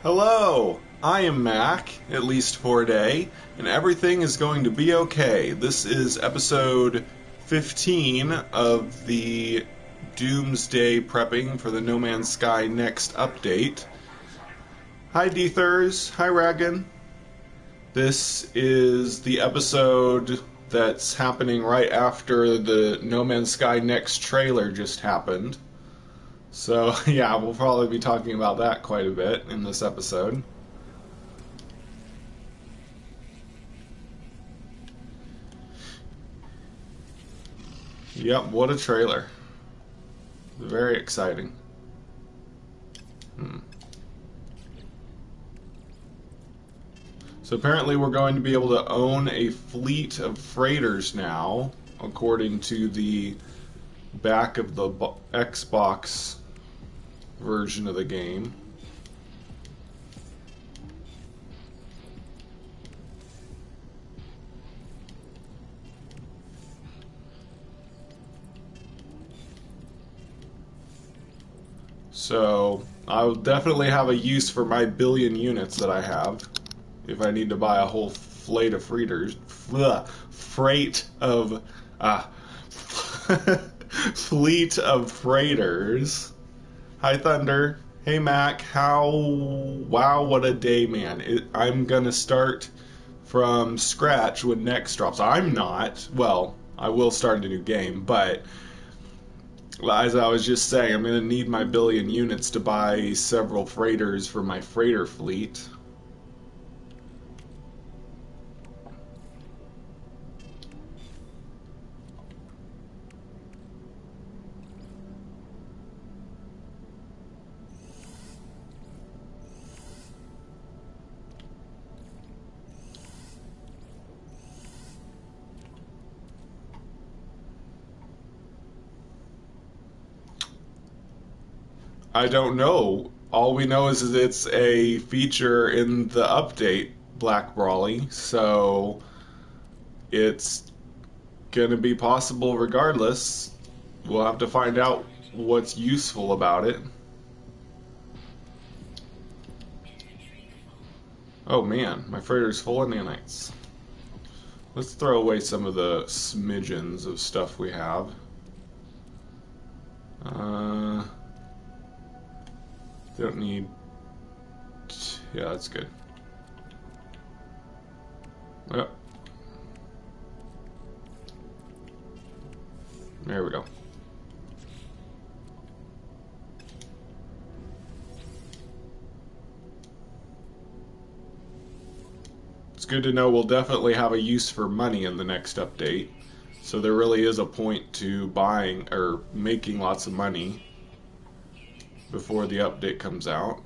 Hello, I am Mac, at least for a day, and everything is going to be okay. This is episode 15 of the Doomsday prepping for the No Man's Sky next update. Hi Deethers, hi Ragan. This is the episode that's happening right after the No Man's Sky next trailer just happened. So, yeah, we'll probably be talking about that quite a bit in this episode. Yep, what a trailer. Very exciting. So apparently we're going to be able to own a fleet of freighters now, according to the back of the Xbox version of the game. So I'll definitely have a use for my billion units that I have if I need to buy a whole fleet of freighters. Freight of fleet of freighters. Hi Thunder. Hey Mac. Wow, what a day, man. I'm gonna start from scratch when next drops. I'm not. Well, I will start a new game, but as I was just saying, I'm gonna need my billion units to buy several freighters for my freighter fleet. I don't know. All we know is that it's a feature in the update, Black Brawly, so it's gonna be possible regardless. We'll have to find out what's useful about it. Oh man, my freighter's full of nanites. Let's throw away some of the smidgens of stuff we have. Don't need... Yeah, that's good. Yep. There we go. It's good to know we'll definitely have a use for money in the next update. So there really is a point to buying or making lots of money before the update comes out.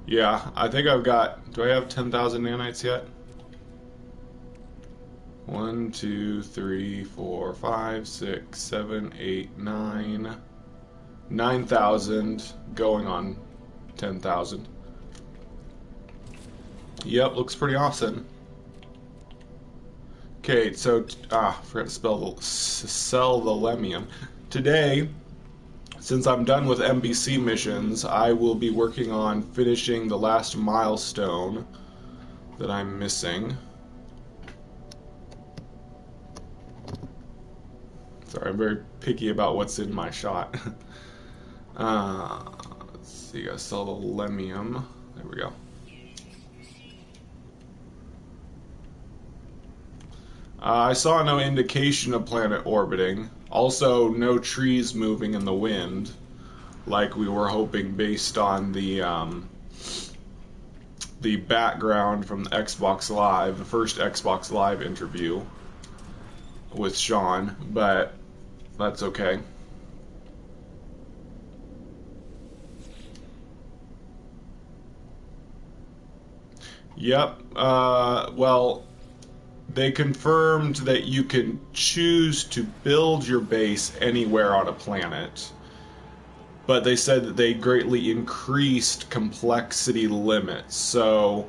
Yeah, I think I've got... Do I have 10,000 nanites yet? 1, 2, 3, 4, 5, 6, 7, 8, 9. 9,000 going on 10,000. Yep, looks pretty awesome. Okay, so forgot to sell the lemium. Today, since I'm done with NBC missions, I will be working on finishing the last milestone that I'm missing. Sorry, I'm very picky about what's in my shot. Let's see, I sell the lemium. There we go. I saw no indication of planet orbiting. Also, no trees moving in the wind, like we were hoping based on the background from the Xbox Live, the first Xbox Live interview with Sean, but that's okay. Yep, well, they confirmed that you can choose to build your base anywhere on a planet, but they said that they greatly increased complexity limits. So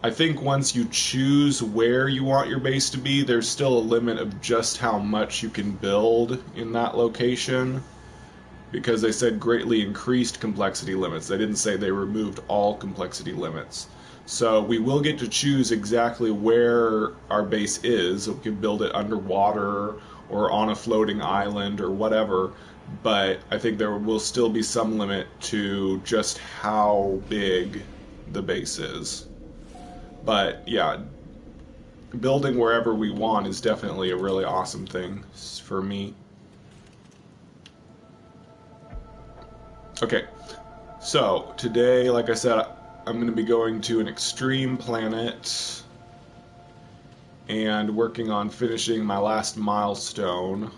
I think once you choose where you want your base to be, there's still a limit of just how much you can build in that location, because they said greatly increased complexity limits. They didn't say they removed all complexity limits. So we will get to choose exactly where our base is. We can build it underwater or on a floating island or whatever, but I think there will still be some limit to just how big the base is. But yeah, building wherever we want is definitely a really awesome thing for me. Okay, so today, like I said, I'm going to be going to an extreme planet and working on finishing my last milestone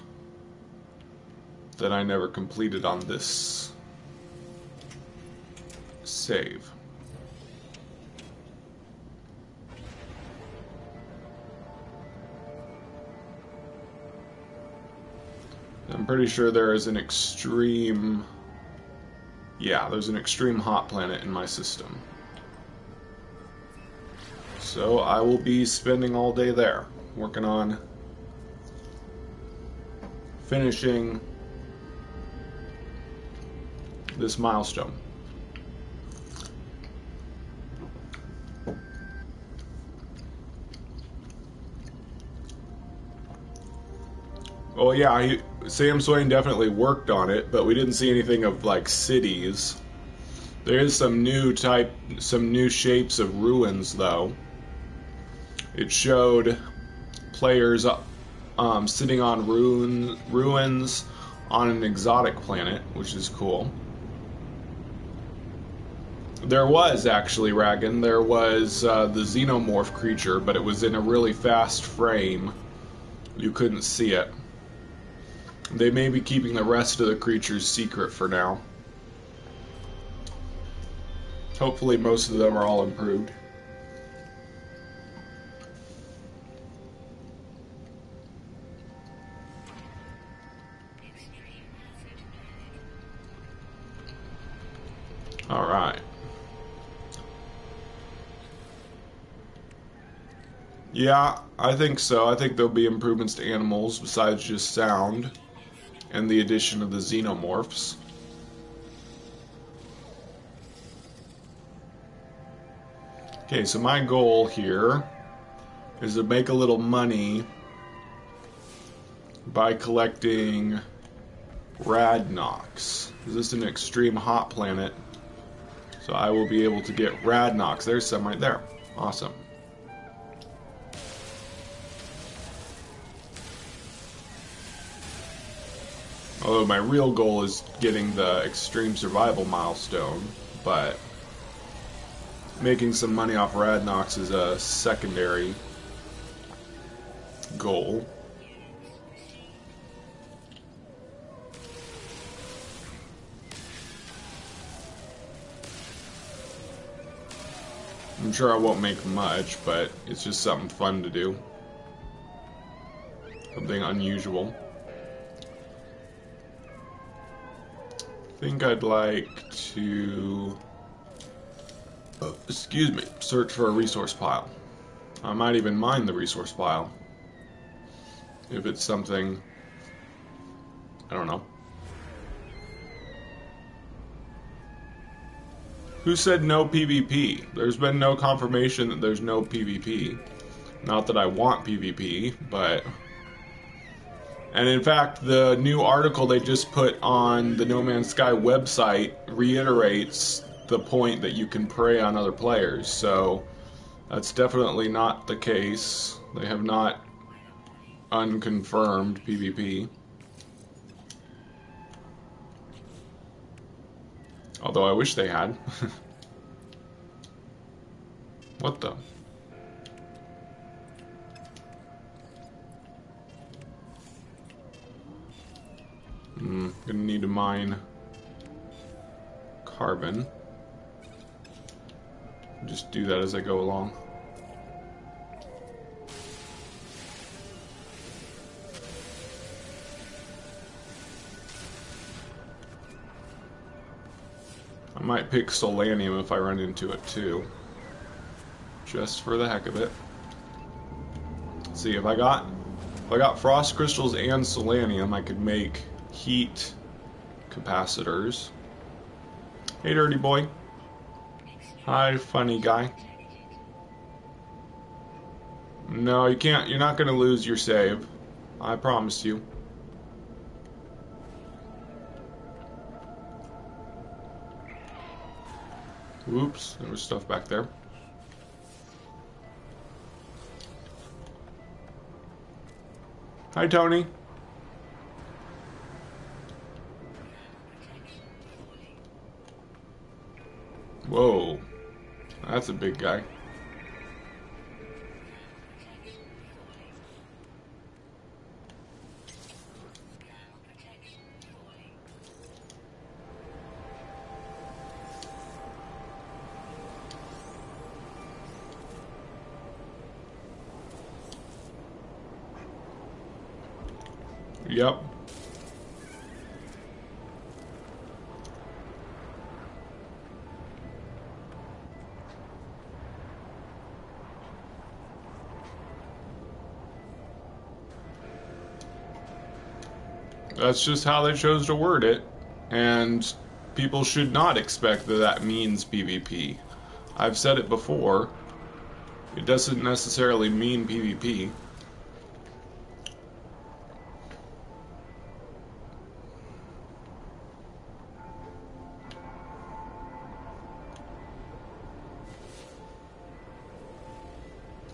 that I never completed on this save. I'm pretty sure there is an extreme... Yeah, there's an extreme hot planet in my system. So I will be spending all day there, working on finishing this milestone. Oh yeah, Sam Swain definitely worked on it, but we didn't see anything of like cities. There is some new shapes of ruins though. It showed players sitting on ruins on an exotic planet, which is cool. There was actually, Ragan, there was the xenomorph creature, but it was in a really fast frame. You couldn't see it. They may be keeping the rest of the creatures secret for now. Hopefully most of them are all improved. Alright. Yeah, I think so. I think there'll be improvements to animals besides just sound, and the addition of the xenomorphs. Okay, so my goal here is to make a little money by collecting radnox. This is an extreme hot planet, so I will be able to get radnox. There's some right there. Awesome. Although my real goal is getting the extreme survival milestone, but making some money off radnox is a secondary goal. I'm sure I won't make much, but it's just something fun to do. Something unusual. I think I'd like to, excuse me, search for a resource pile. I might even mine the resource pile if it's something, I don't know. Who said no PvP? There's been no confirmation that there's no PvP. Not that I want PvP, but... And in fact, the new article they just put on the No Man's Sky website reiterates the point that you can prey on other players, so that's definitely not the case. They have not unconfirmed PvP. Although I wish they had. What the? Gonna need to mine carbon. Just do that as I go along. I might pick Solanium if I run into it too. Just for the heck of it. Let's see, if I got frost crystals and Solanium, I could make heat capacitors. Hey, dirty boy. Hi, funny guy. No, you can't. You're not going to lose your save. I promise you. Whoops, there was stuff back there. Hi, Tony. Whoa, that's a big guy. Yep. That's just how they chose to word it, and people should not expect that that means PvP. I've said it before, it doesn't necessarily mean PvP.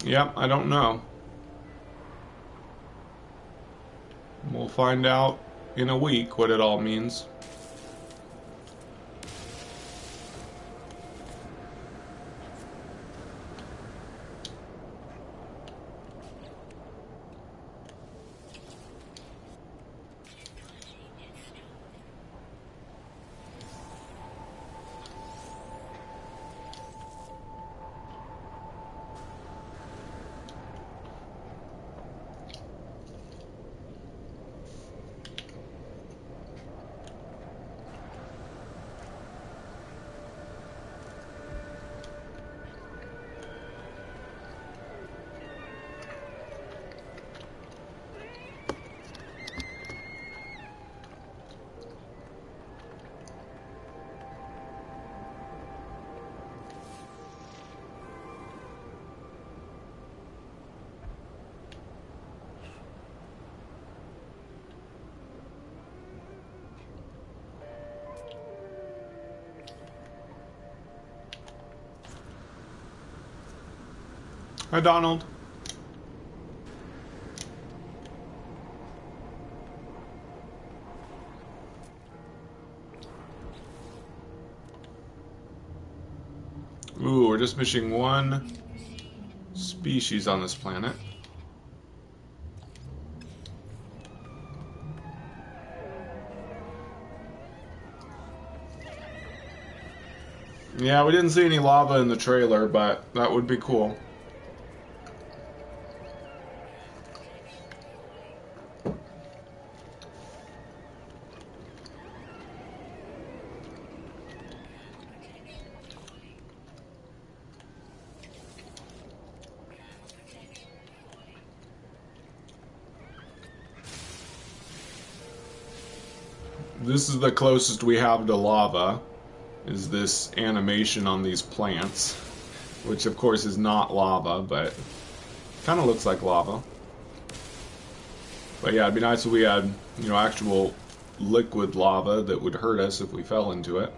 Yep, I don't know. We'll find out in a week what it all means. Hi, Donald. Ooh, we're just missing one species on this planet. Yeah, we didn't see any lava in the trailer, but that would be cool. This is the closest we have to lava, is this animation on these plants, which of course is not lava, but kind of looks like lava. But yeah, it'd be nice if we had, you know, actual liquid lava that would hurt us if we fell into it.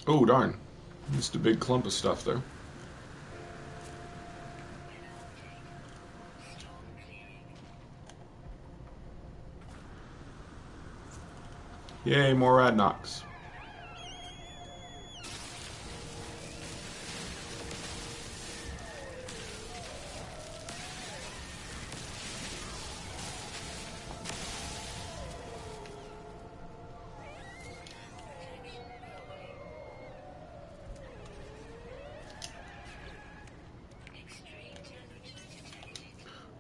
Oh, darn. Just a big clump of stuff there. Yay, more Radnox.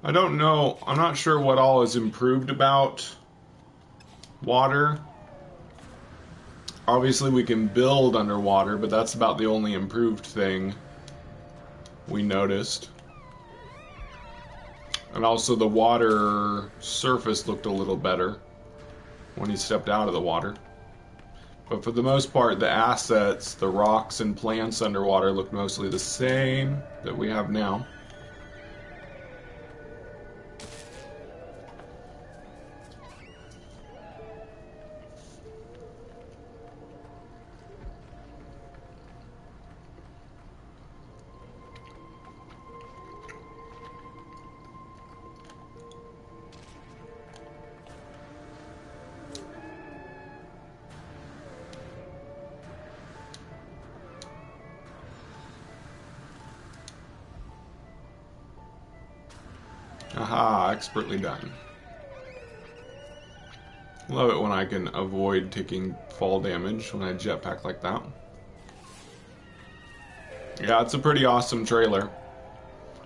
I don't know. I'm not sure what all is improved about water. Obviously we can build underwater, but that's about the only improved thing we noticed. And also the water surface looked a little better when he stepped out of the water. But for the most part, the assets, the rocks and plants underwater look mostly the same that we have now. Aha, expertly done. Love it when I can avoid taking fall damage when I jetpack like that. Yeah, it's a pretty awesome trailer.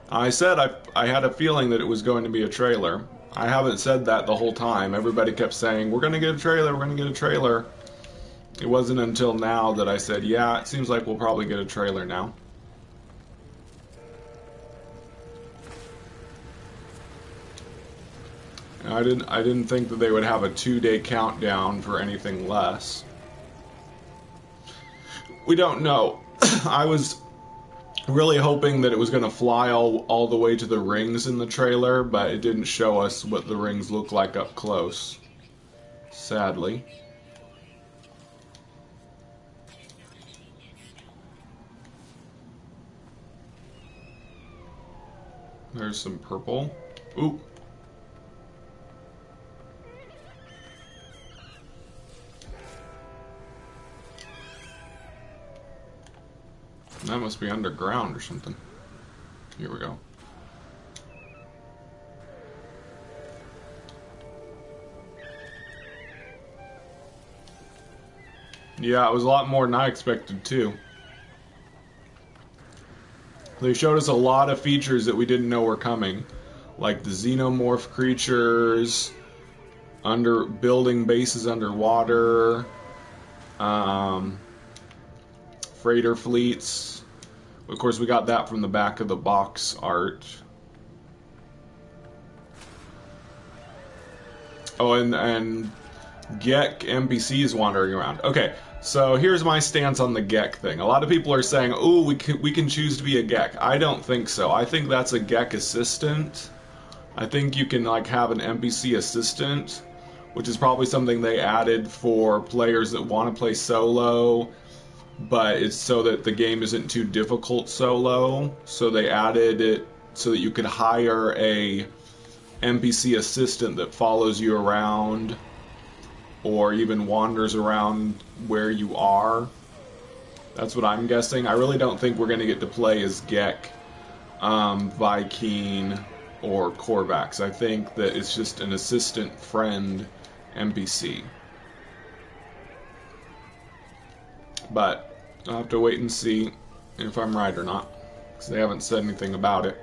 I said I had a feeling that it was going to be a trailer. I haven't said that the whole time. Everybody kept saying, we're going to get a trailer, we're going to get a trailer. It wasn't until now that I said, yeah, it seems like we'll probably get a trailer now. I didn't think that they would have a 2-day countdown for anything less. We don't know. I was really hoping that it was going to fly all the way to the rings in the trailer, but it didn't show us what the rings look like up close. Sadly. There's some purple. Ooh. That must be underground or something. Here we go. Yeah, it was a lot more than I expected too. They showed us a lot of features that we didn't know were coming, like the xenomorph creatures, building bases underwater, freighter fleets. Of course, we got that from the back of the box art. Oh, and Gek NPCs wandering around. Okay, so here's my stance on the Gek thing. A lot of people are saying, "Oh, we can choose to be a Gek." I don't think so. I think that's a Gek assistant. I think you can like have an NPC assistant, which is probably something they added for players that want to play solo, but it's so that the game isn't too difficult solo. So they added it so that you could hire a NPC assistant that follows you around or even wanders around where you are. That's what I'm guessing. I really don't think we're going to get to play as Gek, Viking, or Korvax. I think that it's just an assistant friend NPC. But I'll have to wait and see if I'm right or not, because they haven't said anything about it.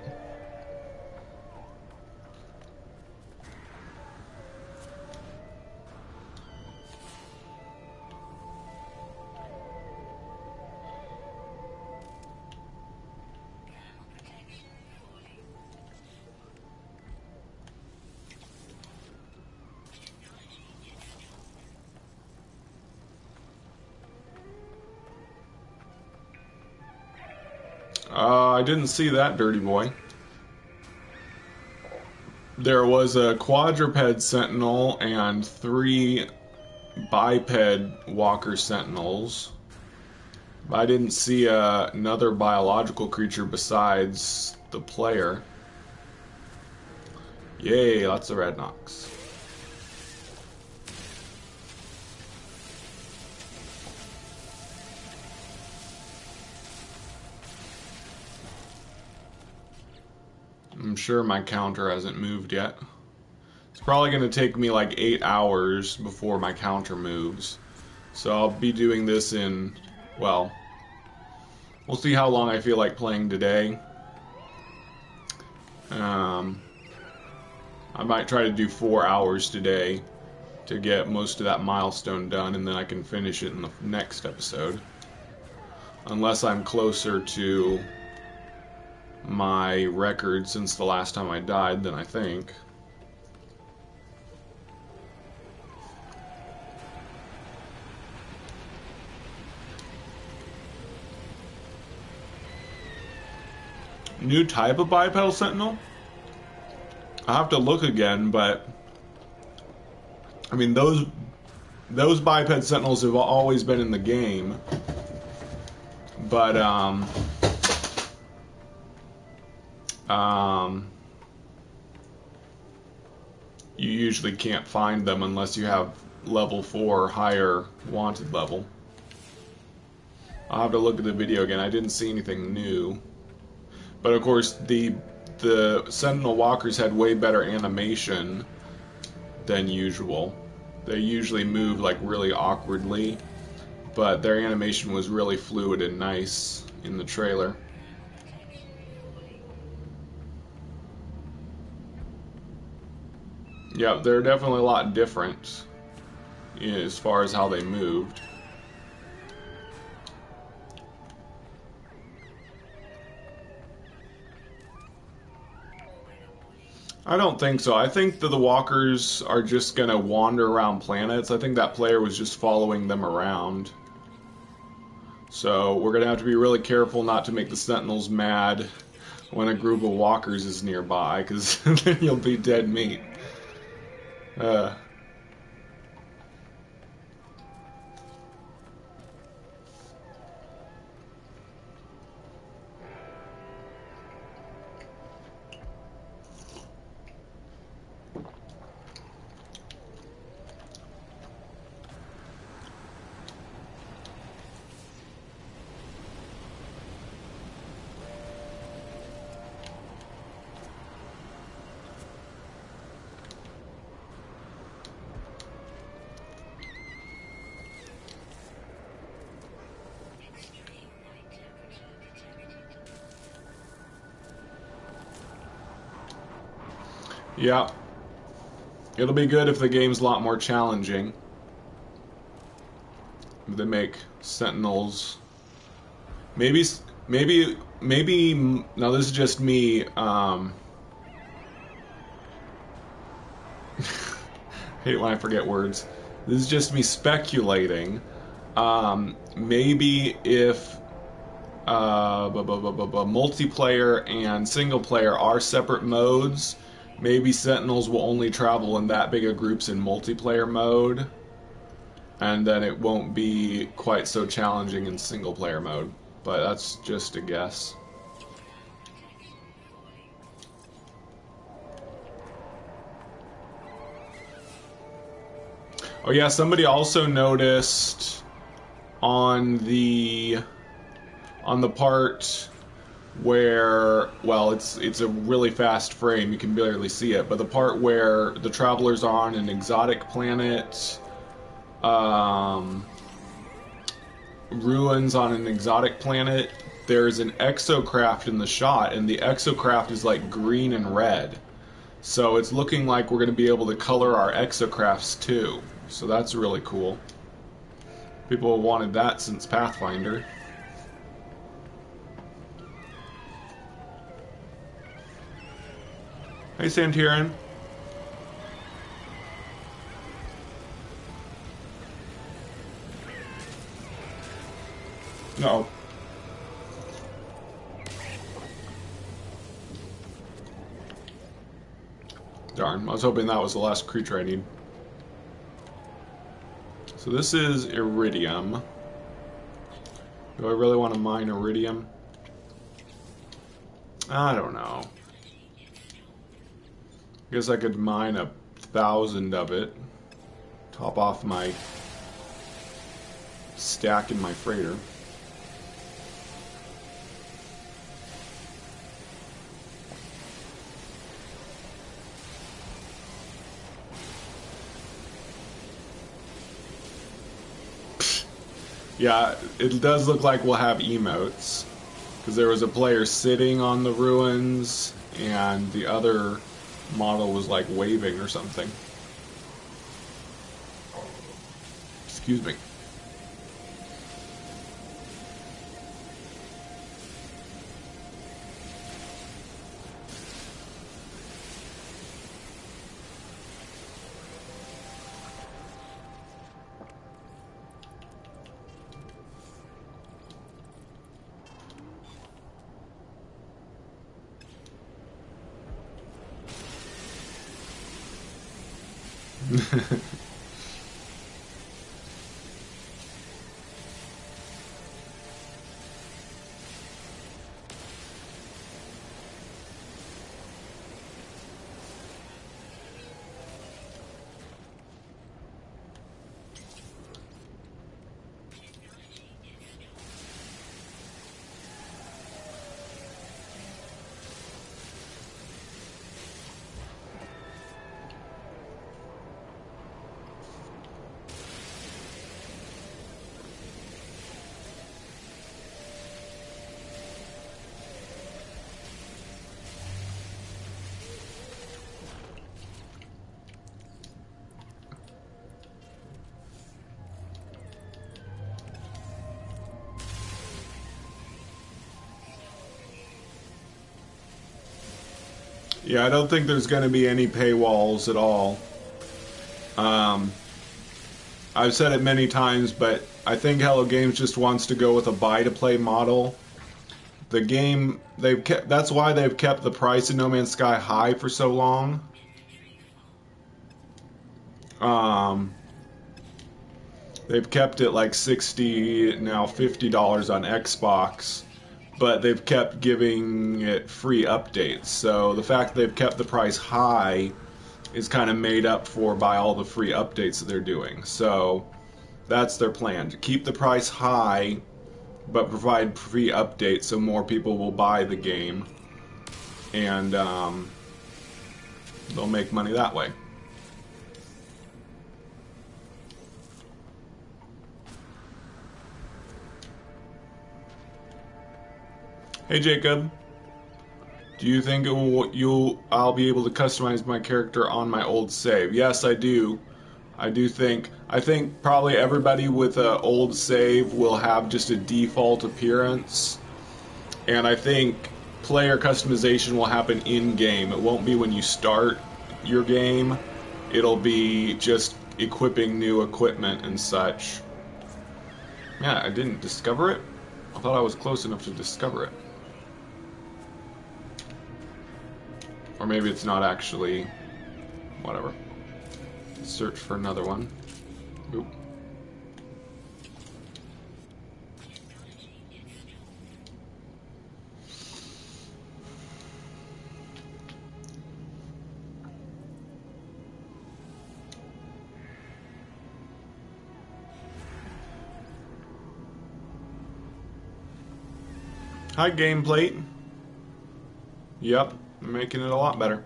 I didn't see that, dirty boy. There was a quadruped sentinel and 3 biped walker sentinels. But I didn't see another biological creature besides the player. Yay, lots of red knocks. I'm sure my counter hasn't moved yet. It's probably going to take me like 8 hours before my counter moves. So I'll be doing this in, well, we'll see how long I feel like playing today. I might try to do 4 hours today to get most of that milestone done, and then I can finish it in the next episode. Unless I'm closer to my record since the last time I died than I think. New type of bipedal sentinel? I'll have to look again, but I mean those biped sentinels have always been in the game, but you usually can't find them unless you have level 4 or higher wanted level. I'll have to look at the video again. I didn't see anything new. But of course, the Sentinel Walkers had way better animation than usual. They usually move like really awkwardly, but their animation was really fluid and nice in the trailer. Yeah, they're definitely a lot different as far as how they moved. I don't think so. I think that the walkers are just going to wander around planets. I think that player was just following them around. So we're going to have to be really careful not to make the sentinels mad when a group of walkers is nearby, because then you'll be dead meat. Yeah. It'll be good if the game's a lot more challenging. If they make sentinels. Maybe, now this is just me, hate when I forget words. This is just me speculating. Maybe if multiplayer and single player are separate modes, maybe sentinels will only travel in that big of groups in multiplayer mode, and then it won't be quite so challenging in single player mode. But that's just a guess. Oh yeah, somebody also noticed on the part where, well, it's a really fast frame, you can barely see it, but the part where the travelers are on an exotic planet, ruins on an exotic planet, there's an exocraft in the shot, and the exocraft is like green and red. So it's looking like we're going to be able to color our exocrafts too. So that's really cool. People have wanted that since Pathfinder. Hey, Santiran. No. Darn, I was hoping that was the last creature I need. So this is iridium. Do I really want to mine iridium? I don't know. I guess I could mine 1,000 of it. Top off my stack in my freighter. Yeah, it does look like we'll have emotes, because there was a player sitting on the ruins, and the other model was like waving or something. Excuse me. Yeah, I don't think there's going to be any paywalls at all. I've said it many times, but I think Hello Games just wants to go with a buy-to-play model. The game, that's why they've kept the price of No Man's Sky high for so long. They've kept it like $60, now $50 on Xbox, but they've kept giving it free updates. So the fact that they've kept the price high is kind of made up for by all the free updates that they're doing. So that's their plan, to keep the price high but provide free updates so more people will buy the game, and they'll make money that way. Hey Jacob, do you think I'll be able to customize my character on my old save? Yes, I do. I think probably everybody with an old save will have just a default appearance, and I think player customization will happen in-game. It won't be when you start your game. It'll be just equipping new equipment and such. Yeah, I didn't discover it? I thought I was close enough to discover it. Or maybe it's not actually... whatever. Search for another one. Oop. Hi, Gameplate. Yep, I'm making it a lot better.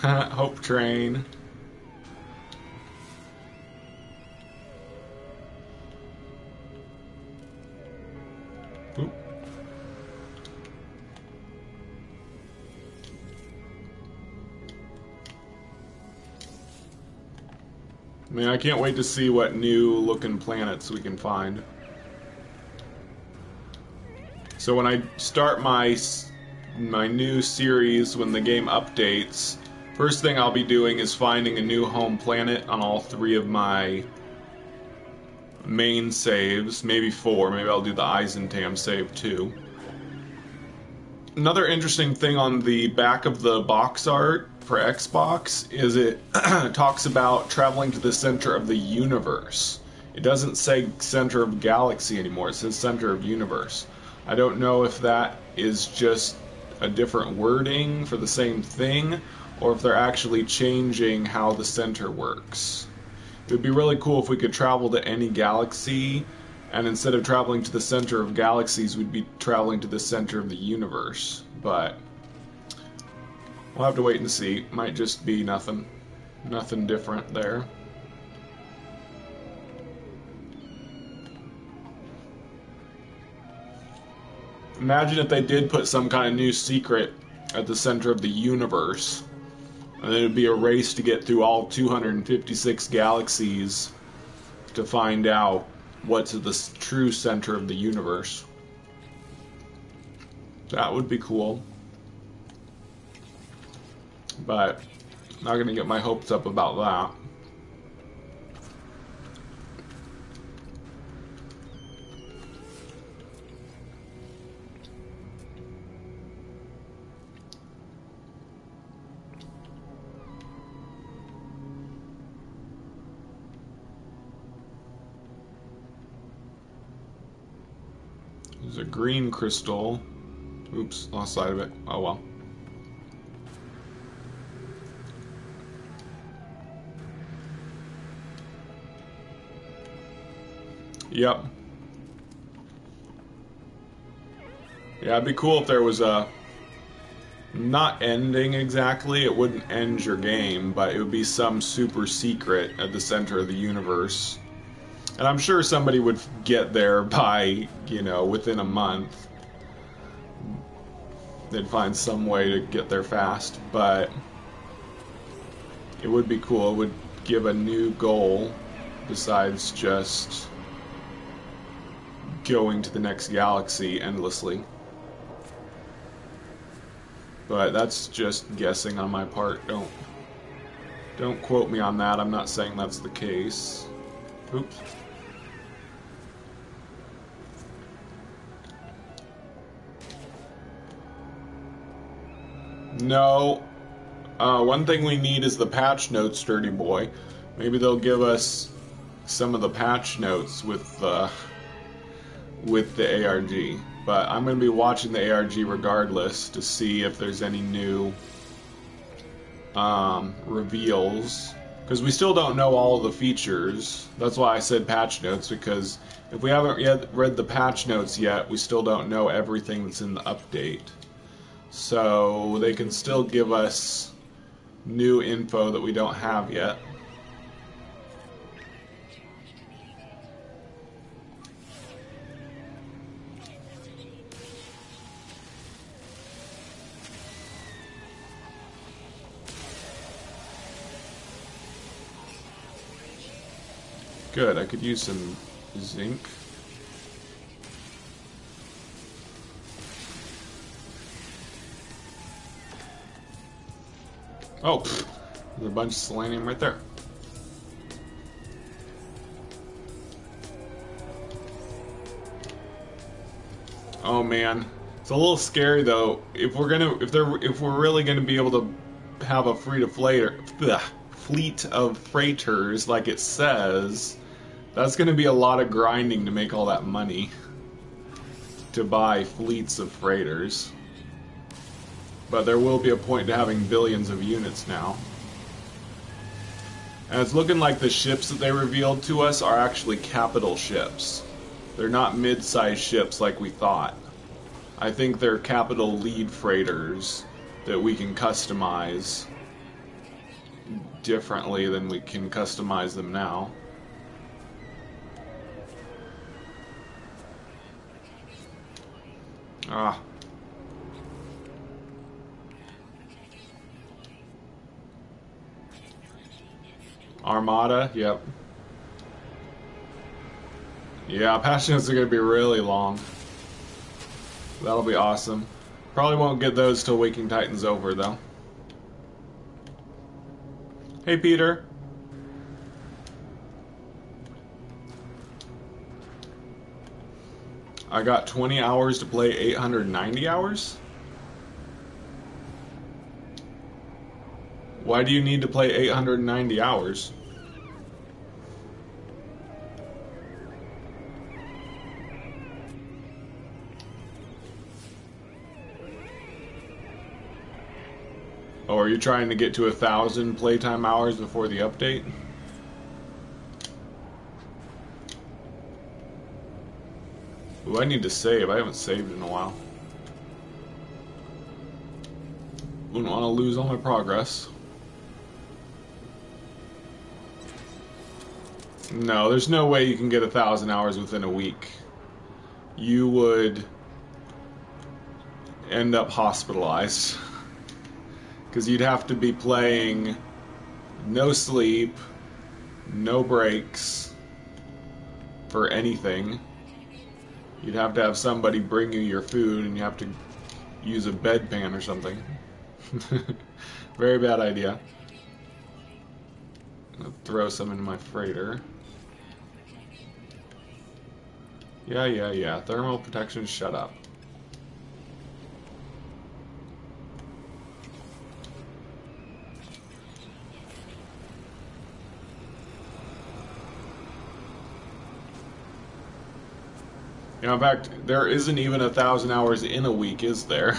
Hope Train. Oop. I mean, I can't wait to see what new looking planets we can find. So when I start my new series, when the game updates, first thing I'll be doing is finding a new home planet on all 3 of my main saves, maybe 4, maybe I'll do the Eisentam save too. Another interesting thing on the back of the box art for Xbox is it talks about traveling to the center of the universe. It doesn't say center of galaxy anymore, it says center of universe. I don't know if that is just a different wording for the same thing, or if they're actually changing how the center works. It would be really cool if we could travel to any galaxy, and instead of traveling to the center of galaxies, we'd be traveling to the center of the universe. But we'll have to wait and see. Might just be nothing different there. Imagine if they did put some kind of new secret at the center of the universe. And then it'd be a race to get through all 256 galaxies to find out what's at the true center of the universe. That would be cool. But I'm not gonna get my hopes up about that. There's a green crystal. Oops, lost sight of it. Oh well. Yep. Yeah, it'd be cool if there was a... not ending exactly, it wouldn't end your game, but it would be some super secret at the center of the universe. And I'm sure somebody would get there by, you know, within a month. They'd find some way to get there fast, but it would be cool. It would give a new goal besides just going to the next galaxy endlessly. But that's just guessing on my part. Don't quote me on that. I'm not saying that's the case. Oops. No. One thing we need is the patch notes, Sturdy Boy. Maybe they'll give us some of the patch notes with the ARG. But I'm going to be watching the ARG regardless to see if there's any new reveals. Because we still don't know all of the features. That's why I said patch notes, because if we haven't yet read the patch notes yet, we still don't know everything that's in the update. So they can still give us new info that we don't have yet. Good, I could use some zinc. Oh, pfft, there's a bunch of selenium right there. Oh man, it's a little scary though. If we're really gonna be able to have a fleet of freighters like it says, that's gonna be a lot of grinding to make all that money to buy fleets of freighters. But there will be a point to having billions of units now. And it's looking like the ships that they revealed to us are actually capital ships. They're not mid-sized ships like we thought. I think they're capital lead freighters that we can customize differently than we can customize them now. Ah. Armada, yep. Yeah, patch notes are going to be really long. That'll be awesome. Probably won't get those till Waking Titan's over, though. Hey, Peter. I got 20 hours to play 890 hours? Why do you need to play 890 hours? Oh, are you trying to get to 1,000 playtime hours before the update? Ooh, I need to save. I haven't saved in a while. Wouldn't want to lose all my progress. No, there's no way you can get 1,000 hours within a week. You would end up hospitalized. Because you'd have to be playing no sleep, no breaks for anything. You'd have to have somebody bring you your food, and you have to use a bedpan or something. Very bad idea. I'm gonna throw some into my freighter. Yeah. Thermal protection, shut up. You know, in fact, there isn't even 1,000 hours in a week, is there?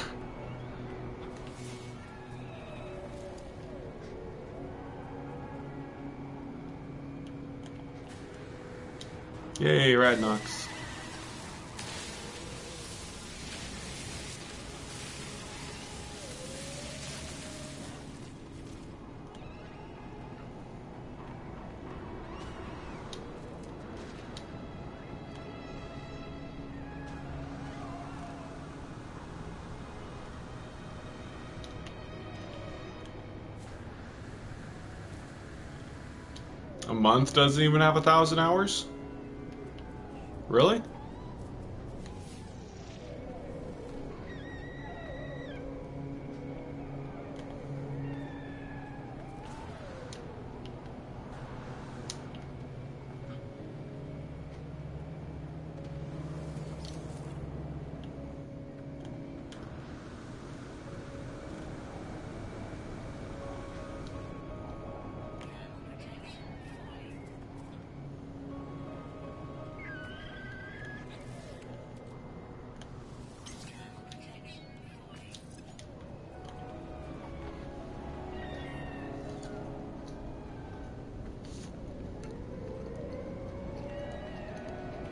Yay, Radnox. A month doesn't even have 1,000 hours? Really?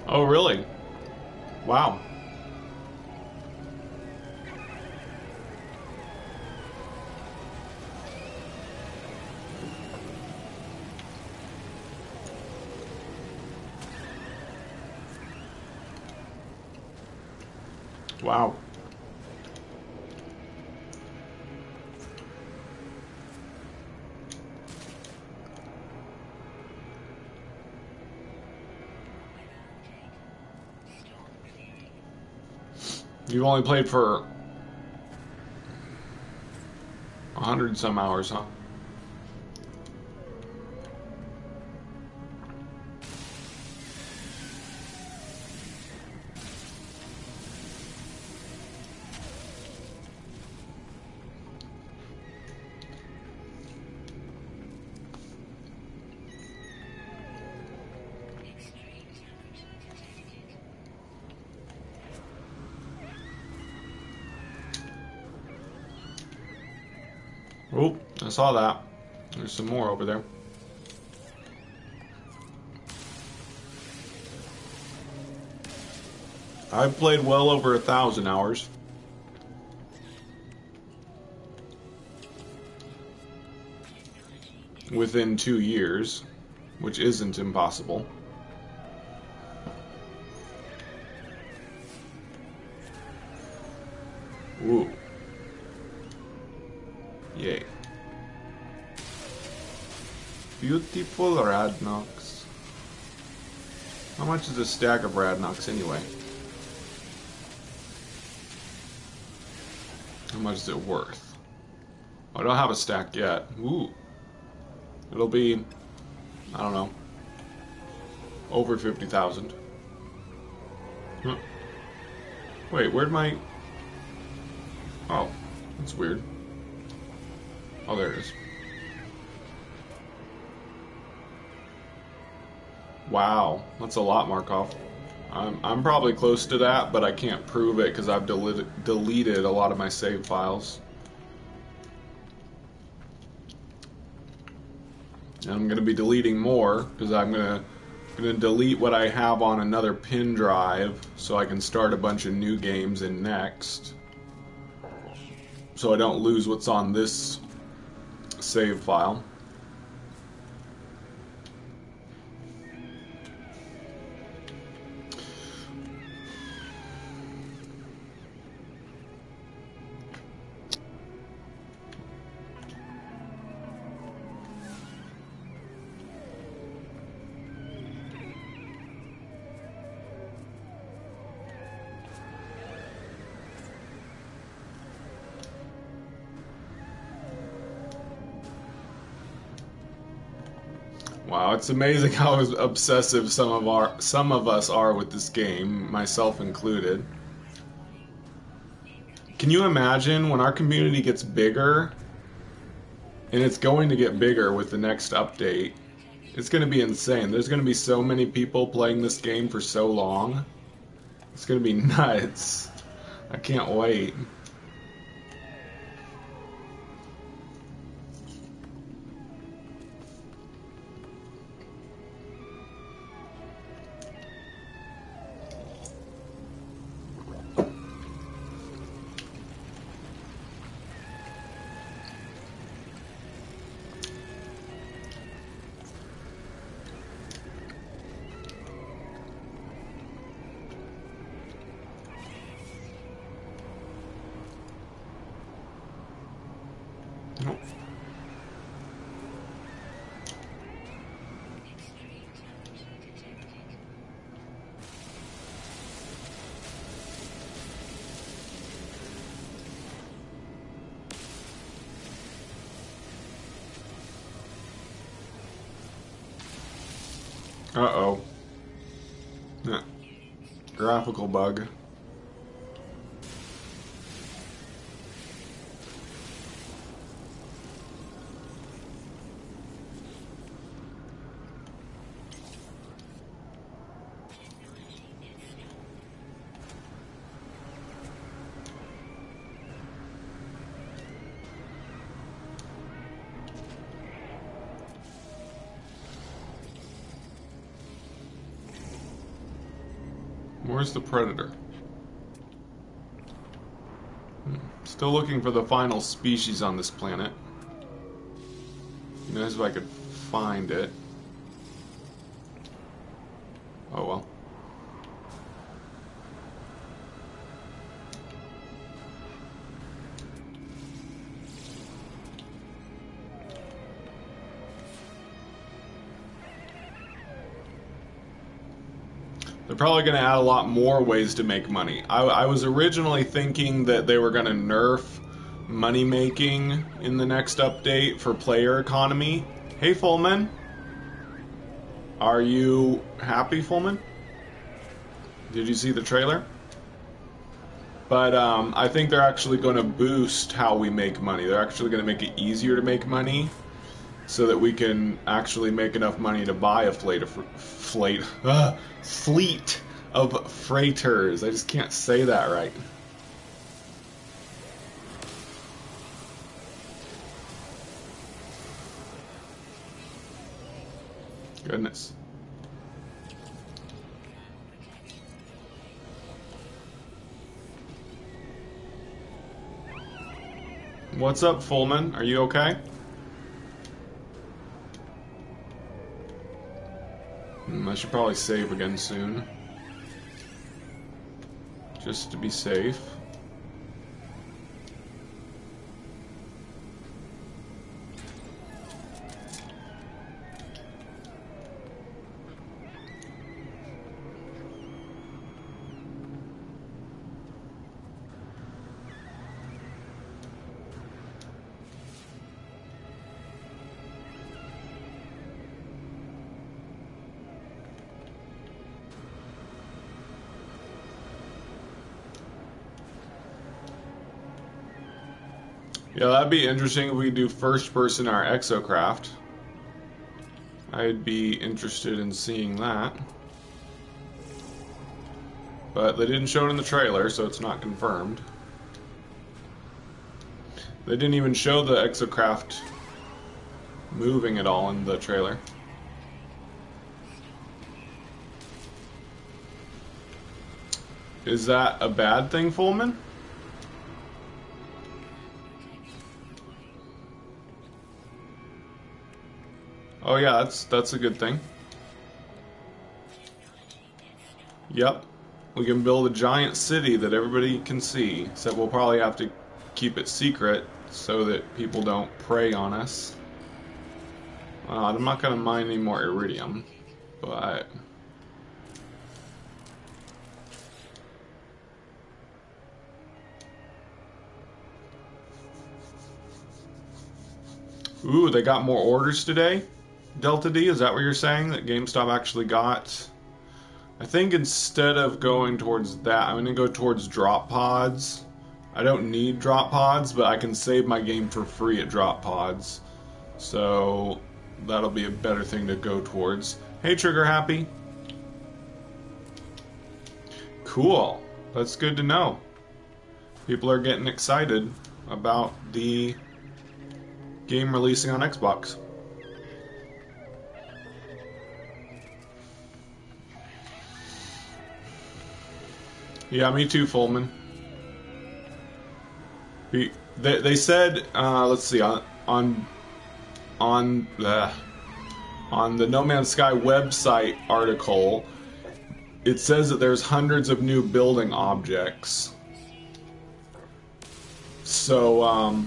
Oh, really? Wow. Wow. You've only played for 100 some hours, huh? Oh, I saw that. There's some more over there. I've played well over 1,000 hours. Within 2 years, which isn't impossible. Ooh. Yay. Beautiful Radnox. How much is a stack of Radnox anyway? How much is it worth? I don't have a stack yet. Ooh. It'll be, I don't know, over 50,000. Huh. Wait, where'd my... Oh, that's weird. Oh, there it is. Wow, that's a lot, Markov. I'm probably close to that, but I can't prove it because I've deleted a lot of my save files. And I'm going to be deleting more because I'm going to delete what I have on another pin drive so I can start a bunch of new games in next. So I don't lose what's on this save file. Wow, it's amazing how obsessive some of us are with this game, myself included. Can you imagine when our community gets bigger, and it's going to get bigger with the next update? It's going to be insane. There's going to be so many people playing this game for so long. It's going to be nuts. I can't wait. Uh-oh. Yeah. Graphical bug. Where's the predator? Still looking for the final species on this planet. Nice if I could find it. Oh well. They're probably going to add a lot more ways to make money. I was originally thinking that they were going to nerf money making in the next update for player economy. Hey, Fullman. Are you happy, Fullman? Did you see the trailer? But I think they're actually going to boost how we make money. They're actually going to make it easier to make money so that we can actually make enough money to buy a fleet of freighters. I just can't say that right. Goodness. What's up, Fullman? Are you okay? I should probably save again soon. Just to be safe. Yeah, that'd be interesting if we do first person our Exocraft. I'd be interested in seeing that. But they didn't show it in the trailer, so it's not confirmed. They didn't even show the Exocraft moving at all in the trailer. Is that a bad thing, Fullman? Oh yeah, that's a good thing. Yep. We can build a giant city that everybody can see, except we'll probably have to keep it secret so that people don't prey on us. I'm not going to mine any more iridium, but... Ooh, they got more orders today? Delta D, is that what you're saying? That GameStop actually got? I think instead of going towards that, I'm going to go towards drop pods. I don't need drop pods, but I can save my game for free at drop pods. So that'll be a better thing to go towards. Hey, Trigger Happy. Cool. That's good to know. People are getting excited about the game releasing on Xbox. Yeah, me too, Fullman. They said, let's see, on the No Man's Sky website article, it says that there's hundreds of new building objects. So,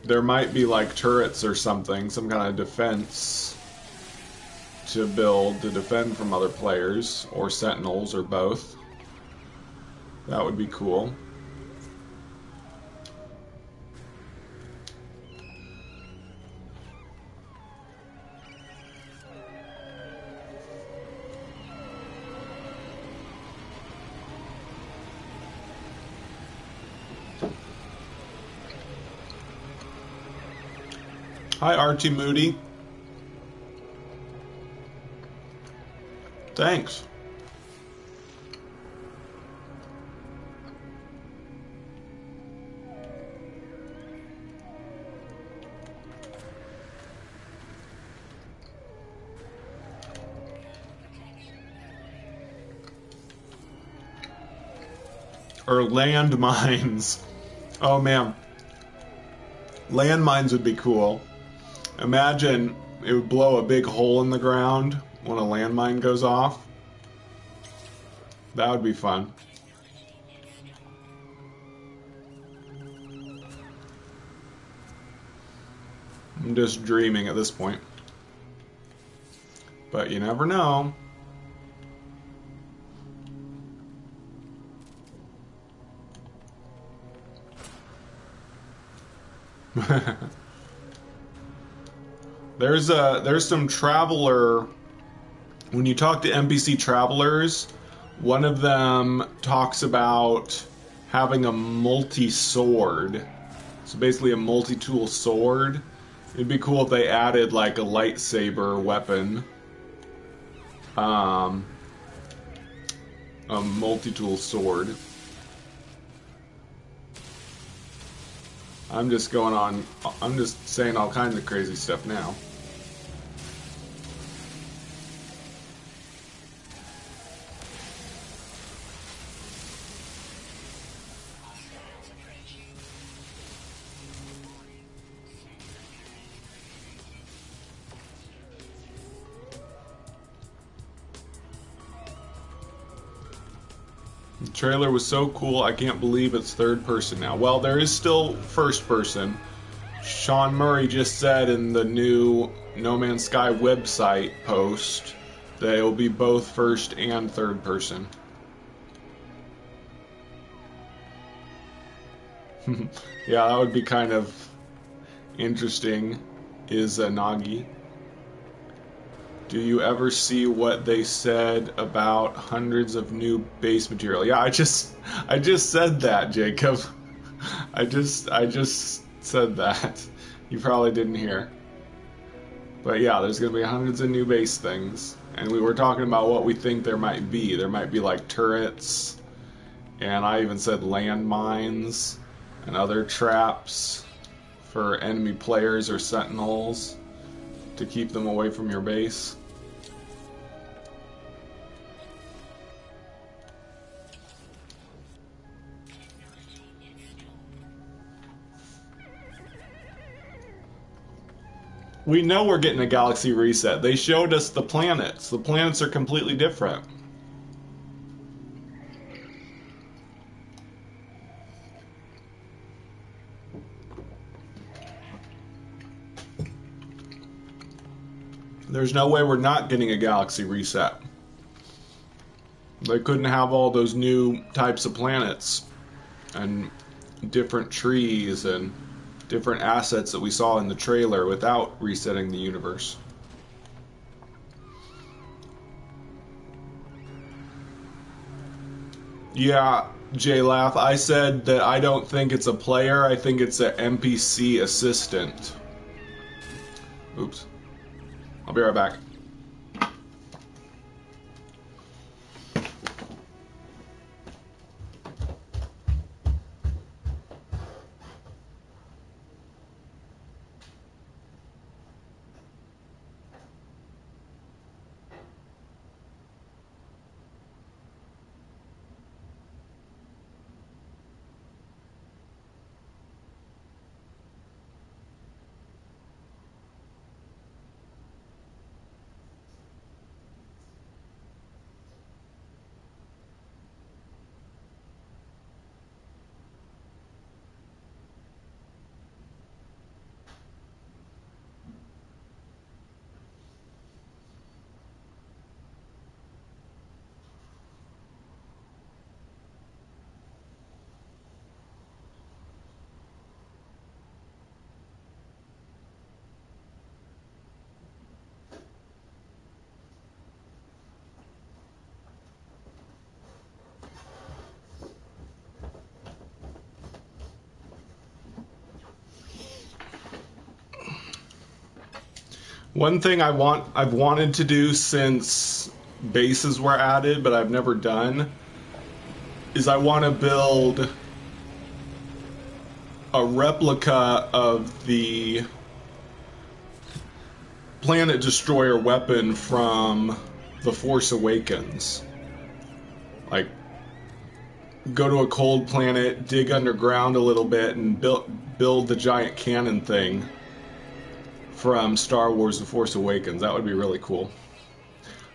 there might be like turrets or something, some kind of defense to build to defend from other players, or sentinels, or both. That would be cool. Hi, Archie Moody. Thanks. Or landmines. Oh man. Landmines would be cool. Imagine it would blow a big hole in the ground when a landmine goes off. That would be fun. I'm just dreaming at this point. But you never know. There's some traveler, when you talk to NPC travelers, one of them talks about having a multi-sword. So basically a multi-tool sword. It'd be cool if they added like a lightsaber weapon. A multi-tool sword. I'm just saying all kinds of crazy stuff now. The trailer was so cool, I can't believe it's third person now. Well, there is still first person. Sean Murray just said in the new No Man's Sky website post that it will be both first and third person. Yeah, that would be kind of interesting, is Nagi. Do you ever see what they said about hundreds of new base material? Yeah, I just said that, Jacob. I just said that. You probably didn't hear. But yeah, there's going to be hundreds of new base things. And we were talking about what we think there might be. There might be like turrets. And I even said landmines and other traps for enemy players or sentinels to keep them away from your base. We know we're getting a galaxy reset. They showed us the planets. The planets are completely different. There's no way we're not getting a galaxy reset. They couldn't have all those new types of planets and different trees and different assets that we saw in the trailer without resetting the universe. Yeah, J-Laugh, I said that I don't think it's a player, I think it's an NPC assistant. Oops. I'll be right back. One thing I've wanted to do since bases were added, but I've never done, is I want to build a replica of the Planet Destroyer weapon from The Force Awakens. Like, go to a cold planet, dig underground a little bit, and build the giant cannon thing from Star Wars The Force Awakens. That would be really cool.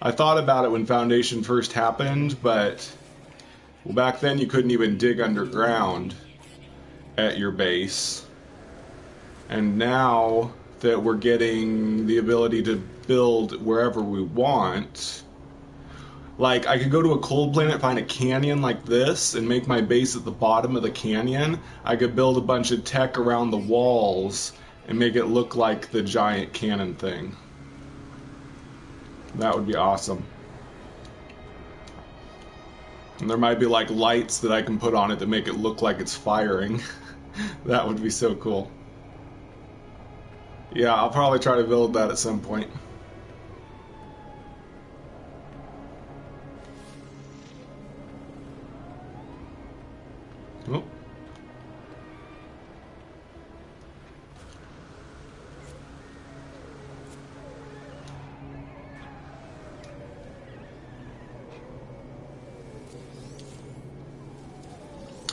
I thought about it when Foundation first happened, but well, back then you couldn't even dig underground at your base. And now that we're getting the ability to build wherever we want, like I could go to a cold planet, find a canyon like this, and make my base at the bottom of the canyon. I could build a bunch of tech around the walls and make it look like the giant cannon thing. That would be awesome. And there might be like lights that I can put on it that make it look like it's firing. That would be so cool. Yeah, I'll probably try to build that at some point. Oh.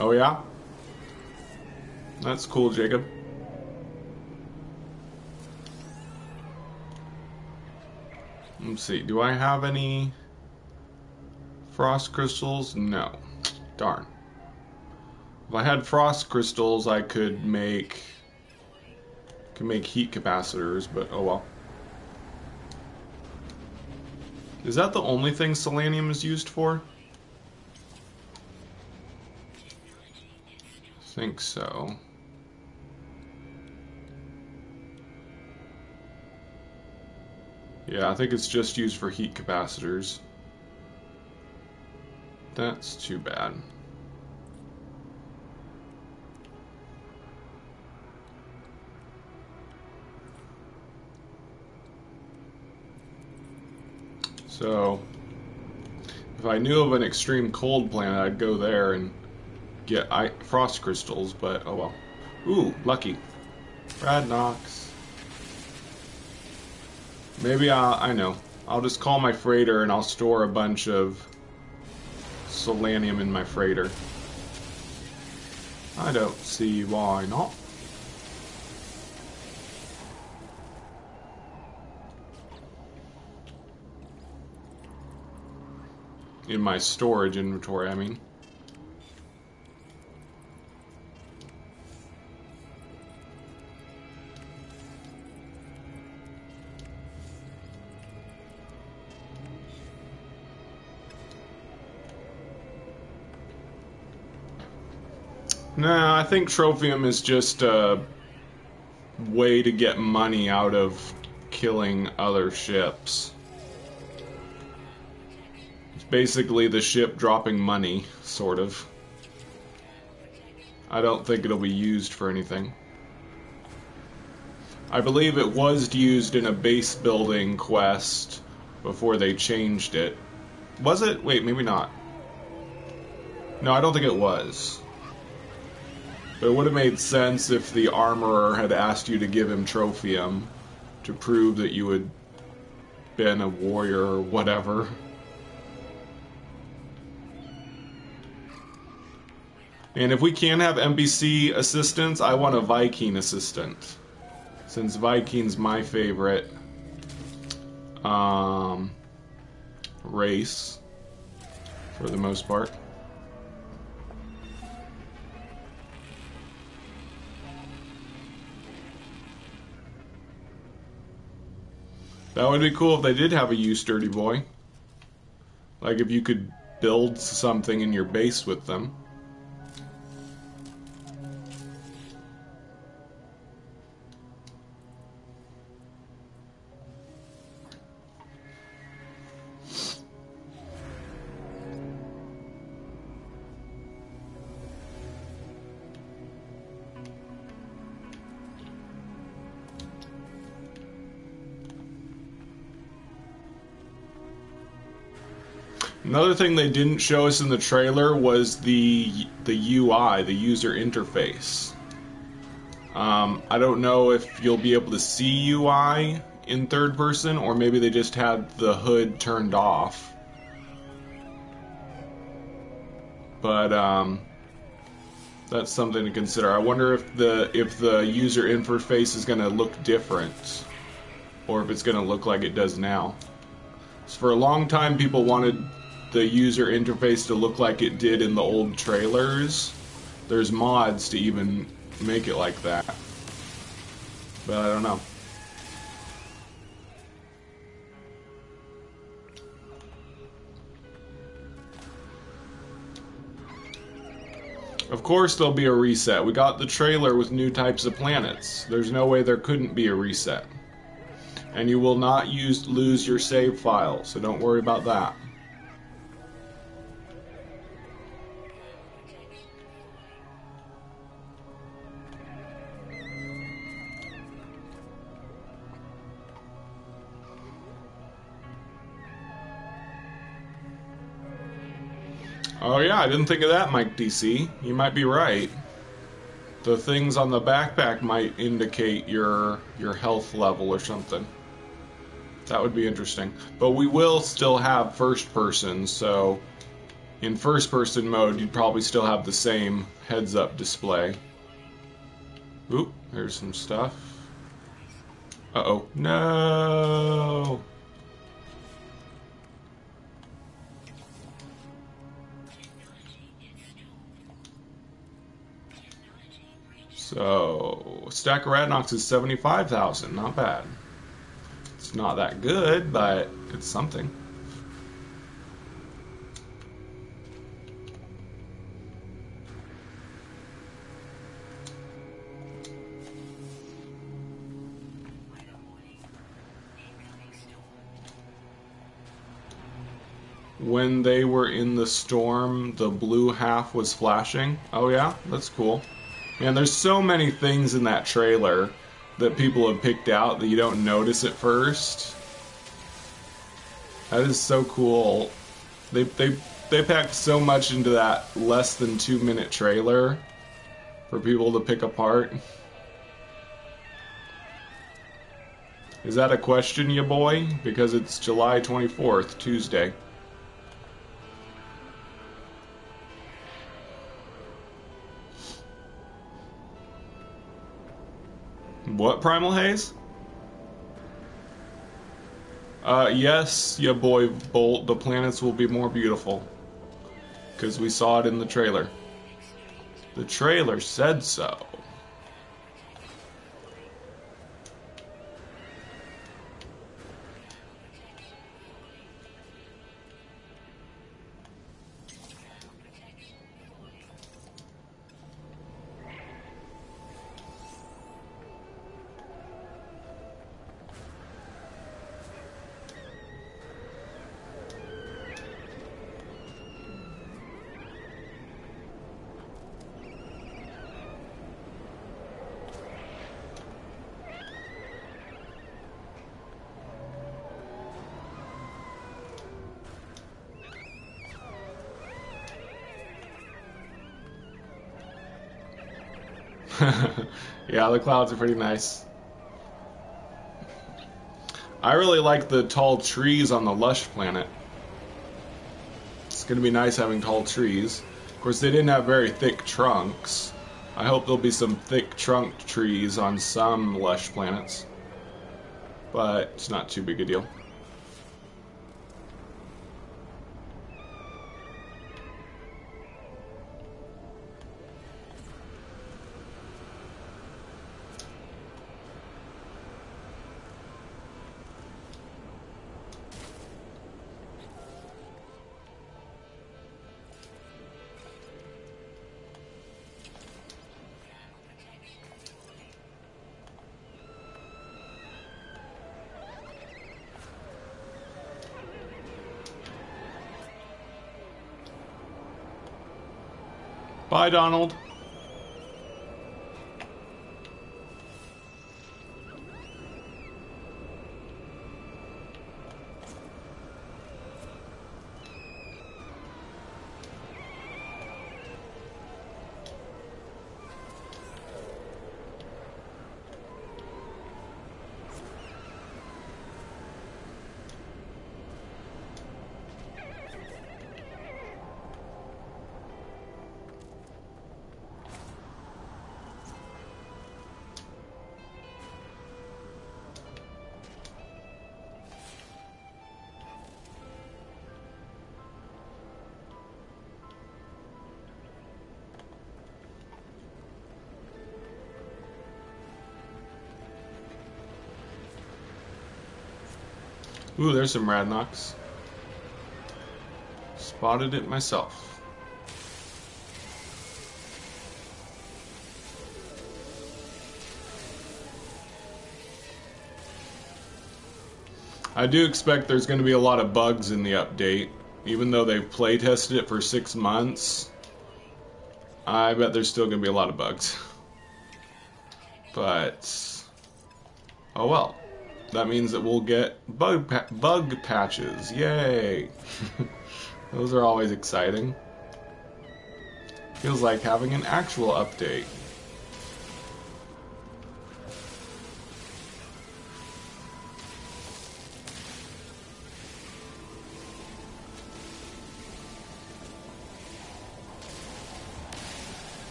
Oh yeah? That's cool, Jacob. Let's see, do I have any frost crystals? No. Darn. If I had frost crystals, I could make heat capacitors, but oh well. Is that the only thing selenium is used for? I think so. Yeah, I think it's just used for heat capacitors. That's too bad. So, if I knew of an extreme cold planet, I'd go there and get frost crystals, but oh well. Ooh, lucky. Brad Knox. Maybe I know. I'll just call my freighter and I'll store a bunch of selenium in my freighter. I don't see why not. In my storage inventory, I mean. No, I think trophium is just way to get money out of killing other ships. It's basically the ship dropping money, sort of. I don't think it'll be used for anything. I believe it was used in a base building quest before they changed it. Was it? Wait, maybe not. No, I don't think it was. But it would have made sense if the armorer had asked you to give him Trophium to prove that you had been a warrior or whatever. And if we can have NPC assistants, I want a Viking assistant. Since Viking's my favorite race, for the most part. That would be cool if they did have a you sturdy boy. Like if you could build something in your base with them. Another thing they didn't show us in the trailer was the UI, the user interface. I don't know if you'll be able to see UI in third person, or maybe they just had the hood turned off. But that's something to consider. I wonder if the user interface is going to look different, or if it's going to look like it does now. So for a long time, people wanted the user interface to look like it did in the old trailers. There's mods to even make it like that. But I don't know. Of course there'll be a reset. We got the trailer with new types of planets. There's no way there couldn't be a reset. And you will not lose your save file, so don't worry about that. Oh yeah, I didn't think of that, Mike DC. You might be right. The things on the backpack might indicate your health level or something. That would be interesting. But we will still have first person, so in first person mode you'd probably still have the same heads up display. Oop, there's some stuff. Uh-oh. No! So, a stack of Radnox is 75,000, not bad. It's not that good, but it's something. When they were in the storm, the blue half was flashing. Oh yeah, that's cool. Man, there's so many things in that trailer that people have picked out that you don't notice at first. That is so cool. They packed so much into that less than 2-minute trailer for people to pick apart. Is that a question, ya boy? Because it's July 24th, Tuesday. What, Primal Haze? Yes, ya boy Bolt, the planets will be more beautiful. Because we saw it in the trailer. The trailer said so. Yeah, the clouds are pretty nice. I really like the tall trees on the lush planet. It's going to be nice having tall trees. Of course, they didn't have very thick trunks. I hope there'll be some thick trunked trees on some lush planets. But it's not too big a deal. Bye, Donald. Ooh, there's some Radnox. Spotted it myself. I do expect there's going to be a lot of bugs in the update. Even though they've play tested it for 6 months, I bet there's still going to be a lot of bugs. But, oh well. That means that we'll get bug patches. Yay! Those are always exciting. Feels like having an actual update.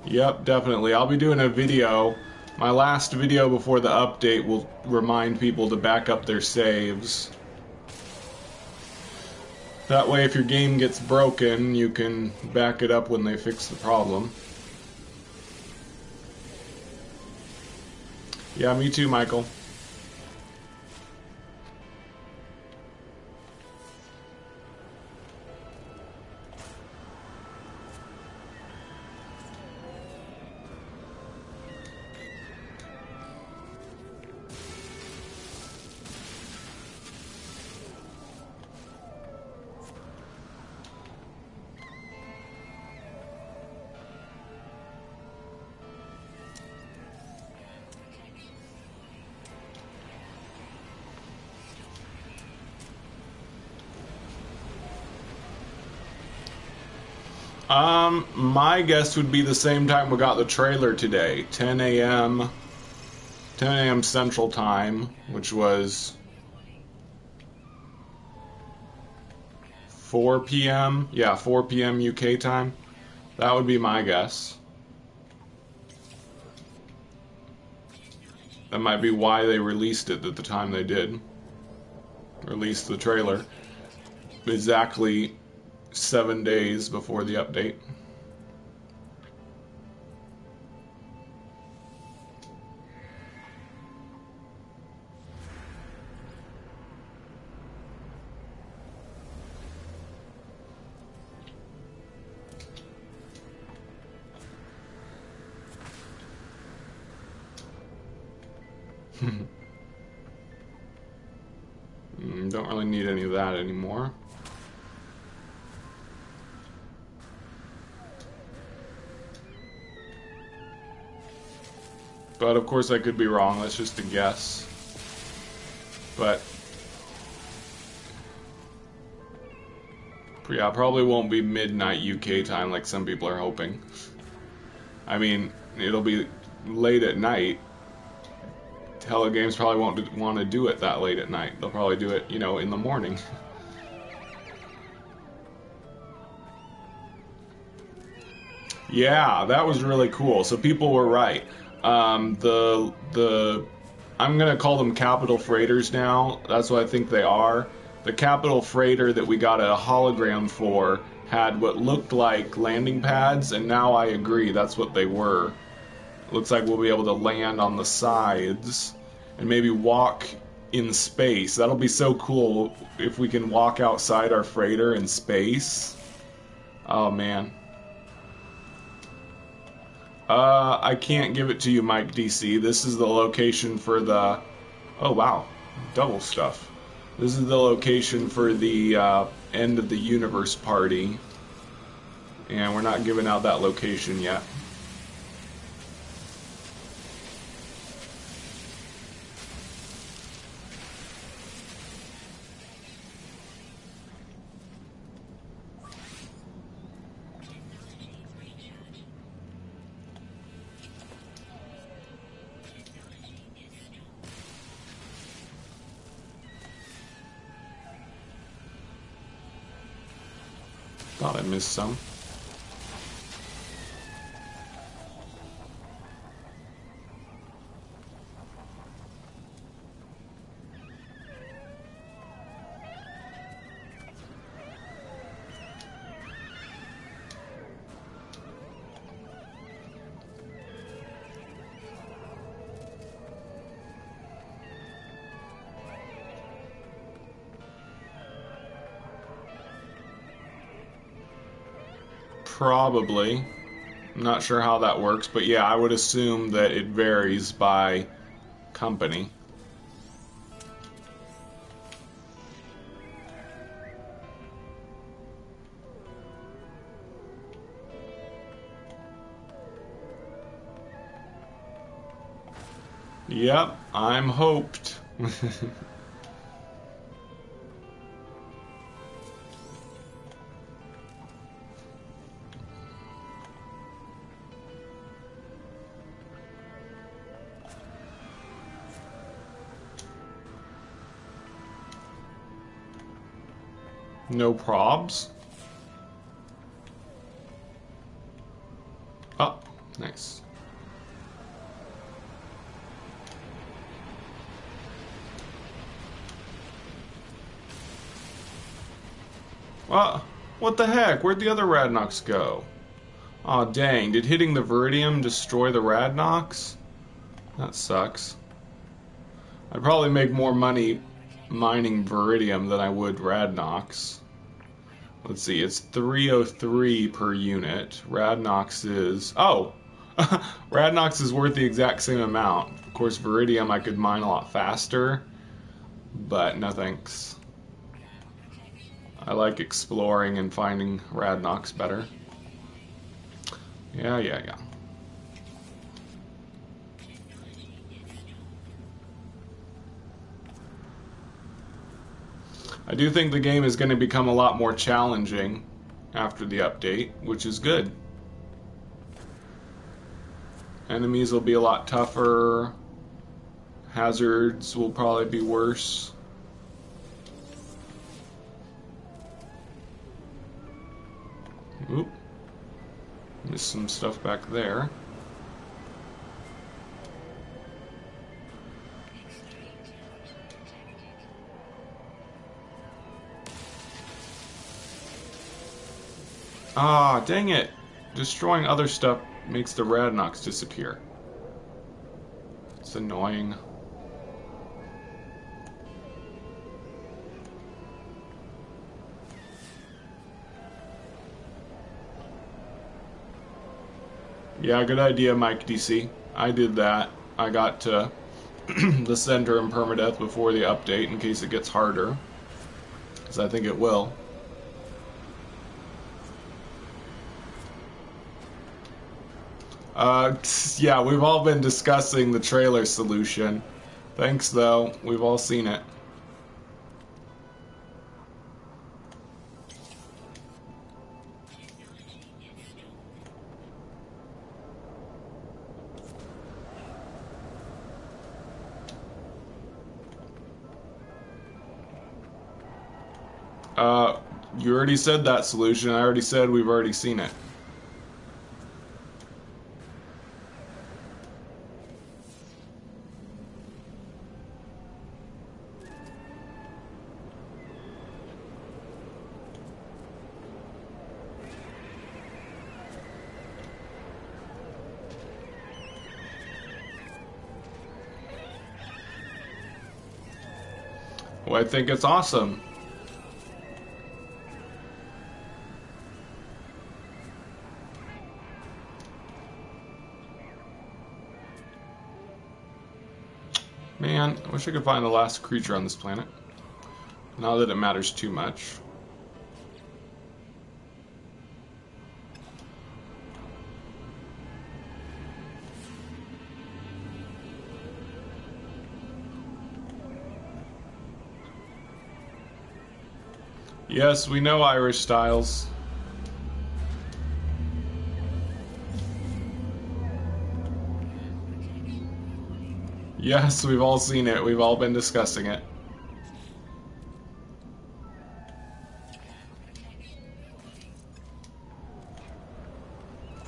Yep, definitely. I'll be doing a video. My last video before the update will remind people to back up their saves. That way, if your game gets broken, you can back it up when they fix the problem. Yeah, me too, Michael. My guess would be the same time we got the trailer today, 10 a.m. Central Time, which was 4 p.m. Yeah, 4 p.m. UK time. That would be my guess. That might be why they released it at the time they did. Released the trailer. Exactly 7 days before the update. Don't really need any of that anymore. But of course I could be wrong, that's just a guess. But Yeah, probably won't be midnight UK time like some people are hoping. I mean, it'll be late at night. Telegames probably won't want to do it that late at night. They'll probably do it, you know, in the morning. Yeah, that was really cool. So people were right. I'm gonna call them capital freighters now. That's what I think they are. The capital freighter that we got a hologram for had what looked like landing pads, and now I agree that's what they were. Looks like we'll be able to land on the sides and maybe walk in space. That'll be so cool if we can walk outside our freighter in space. Oh man. I can't give it to you, Mike DC. This is the location for the... Oh wow, double stuff. This is the location for the end of the universe party. And we're not giving out that location yet. Thought I missed some. Probably. I'm not sure how that works, but yeah, I would assume that it varies by company. Yep, I'm hoped. No probs. Oh, nice. What the heck? Where'd the other Radnox go? Aw, dang. Did hitting the Viridium destroy the Radnox? That sucks. I'd probably make more money mining Viridium than I would Radnox. Let's see, it's 303 per unit. Radnox is... Oh! Radnox is worth the exact same amount. Of course, Viridium I could mine a lot faster, but no thanks. I like exploring and finding Radnox better. Yeah. I do think the game is going to become a lot more challenging after the update, which is good. Enemies will be a lot tougher. Hazards will probably be worse. Oop. Missed some stuff back there. Ah, dang it. Destroying other stuff makes the Radnox disappear. It's annoying. Yeah, good idea, Mike DC. I did that. I got to the center in permadeath before the update in case it gets harder. Because I think it will. Yeah, we've all been discussing the trailer solution. Thanks, though. We've all seen it. You already said that solution. I already said we've already seen it. Well, I think it's awesome. Man, I wish I could find the last creature on this planet. Not that it matters too much. Yes, we know Irish styles. Yes, we've all seen it. We've all been discussing it.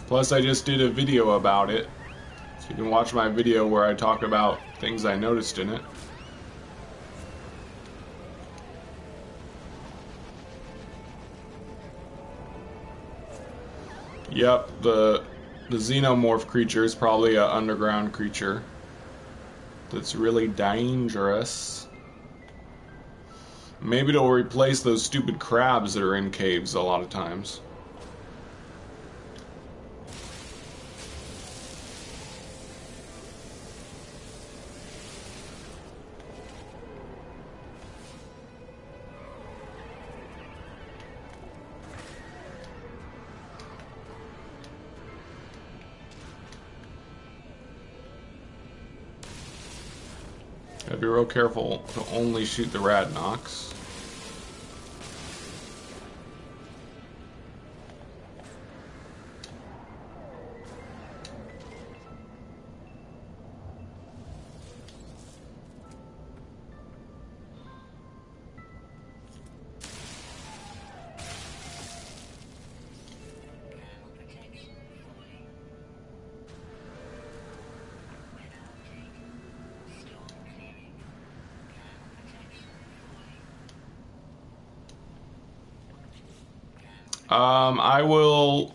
Plus, I just did a video about it. So you can watch my video where I talk about things I noticed in it. Yep, the xenomorph creature is probably an underground creature that's really dangerous. Maybe it'll replace those stupid crabs that are in caves a lot of times. Gotta be real careful to only shoot the Radnox. I will,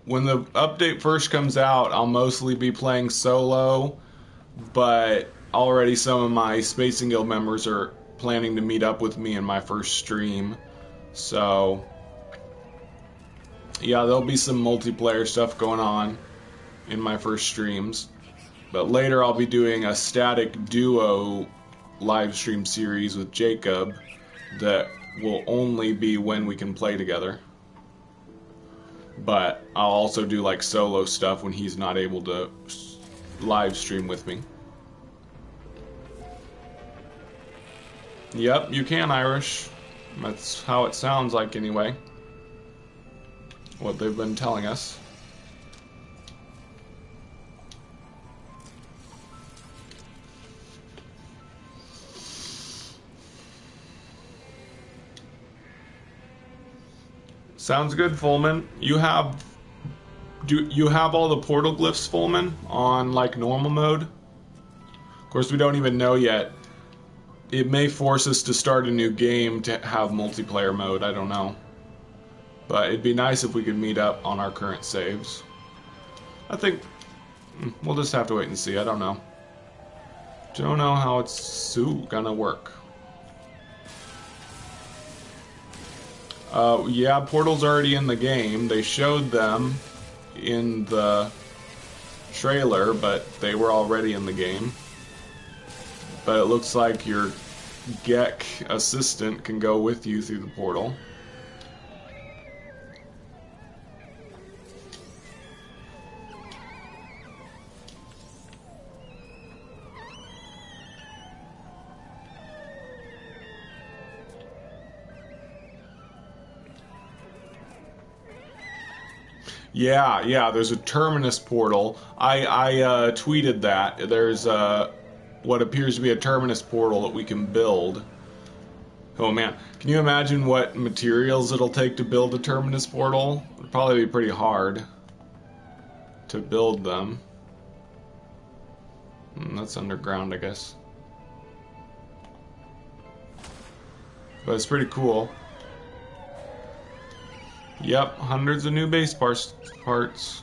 when the update first comes out, I'll mostly be playing solo, but already some of my Spacing Guild members are planning to meet up with me in my first stream. So, yeah, there'll be some multiplayer stuff going on in my first streams. But later I'll be doing a static duo live stream series with Jacob that will only be when we can play together. But I'll also do like solo stuff when he's not able to live stream with me. Yep, you can, Irish. That's how it sounds like anyway. What they've been telling us. Sounds good, Fullman. You have all the portal glyphs, Fullman, on like normal mode? Of course, we don't even know yet. It may force us to start a new game to have multiplayer mode. I don't know, but it'd be nice if we could meet up on our current saves. I think we'll just have to wait and see. I don't know. Don't know how it's gonna work. Yeah, Portal's already in the game. They showed them in the trailer, but they were already in the game. But it looks like your Gek assistant can go with you through the portal. Yeah, there's a Terminus portal. I tweeted that. There's what appears to be a Terminus portal that we can build. Oh man, can you imagine what materials it'll take to build a Terminus portal? It'll probably be pretty hard to build them. That's underground, I guess. But it's pretty cool. Yep, hundreds of new base parts.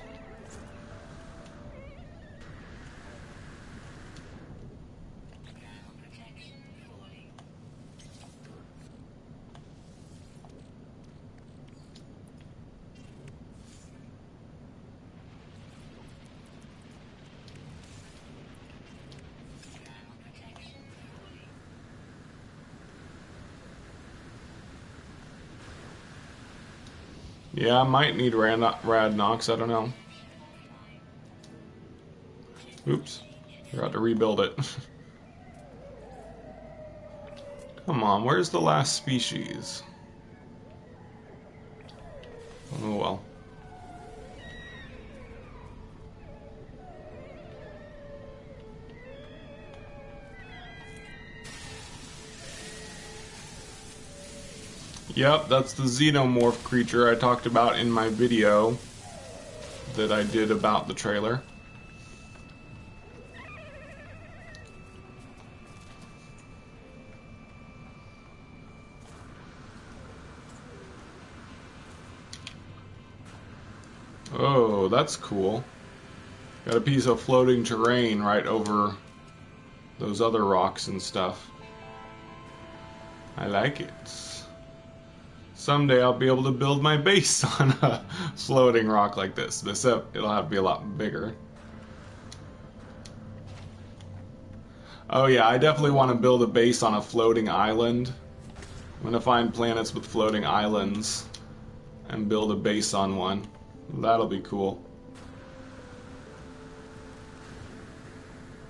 Yeah, I might need Radnox, I don't know. Oops, forgot to rebuild it. Come on, where's the last species? Oh well. Yep, that's the xenomorph creature I talked about in my video that I did about the trailer. Oh, that's cool. Got a piece of floating terrain right over those other rocks and stuff. I like it. Someday I'll be able to build my base on a floating rock like this. It'll have to be a lot bigger. Oh yeah, I definitely want to build a base on a floating island. I'm going to find planets with floating islands and build a base on one. That'll be cool.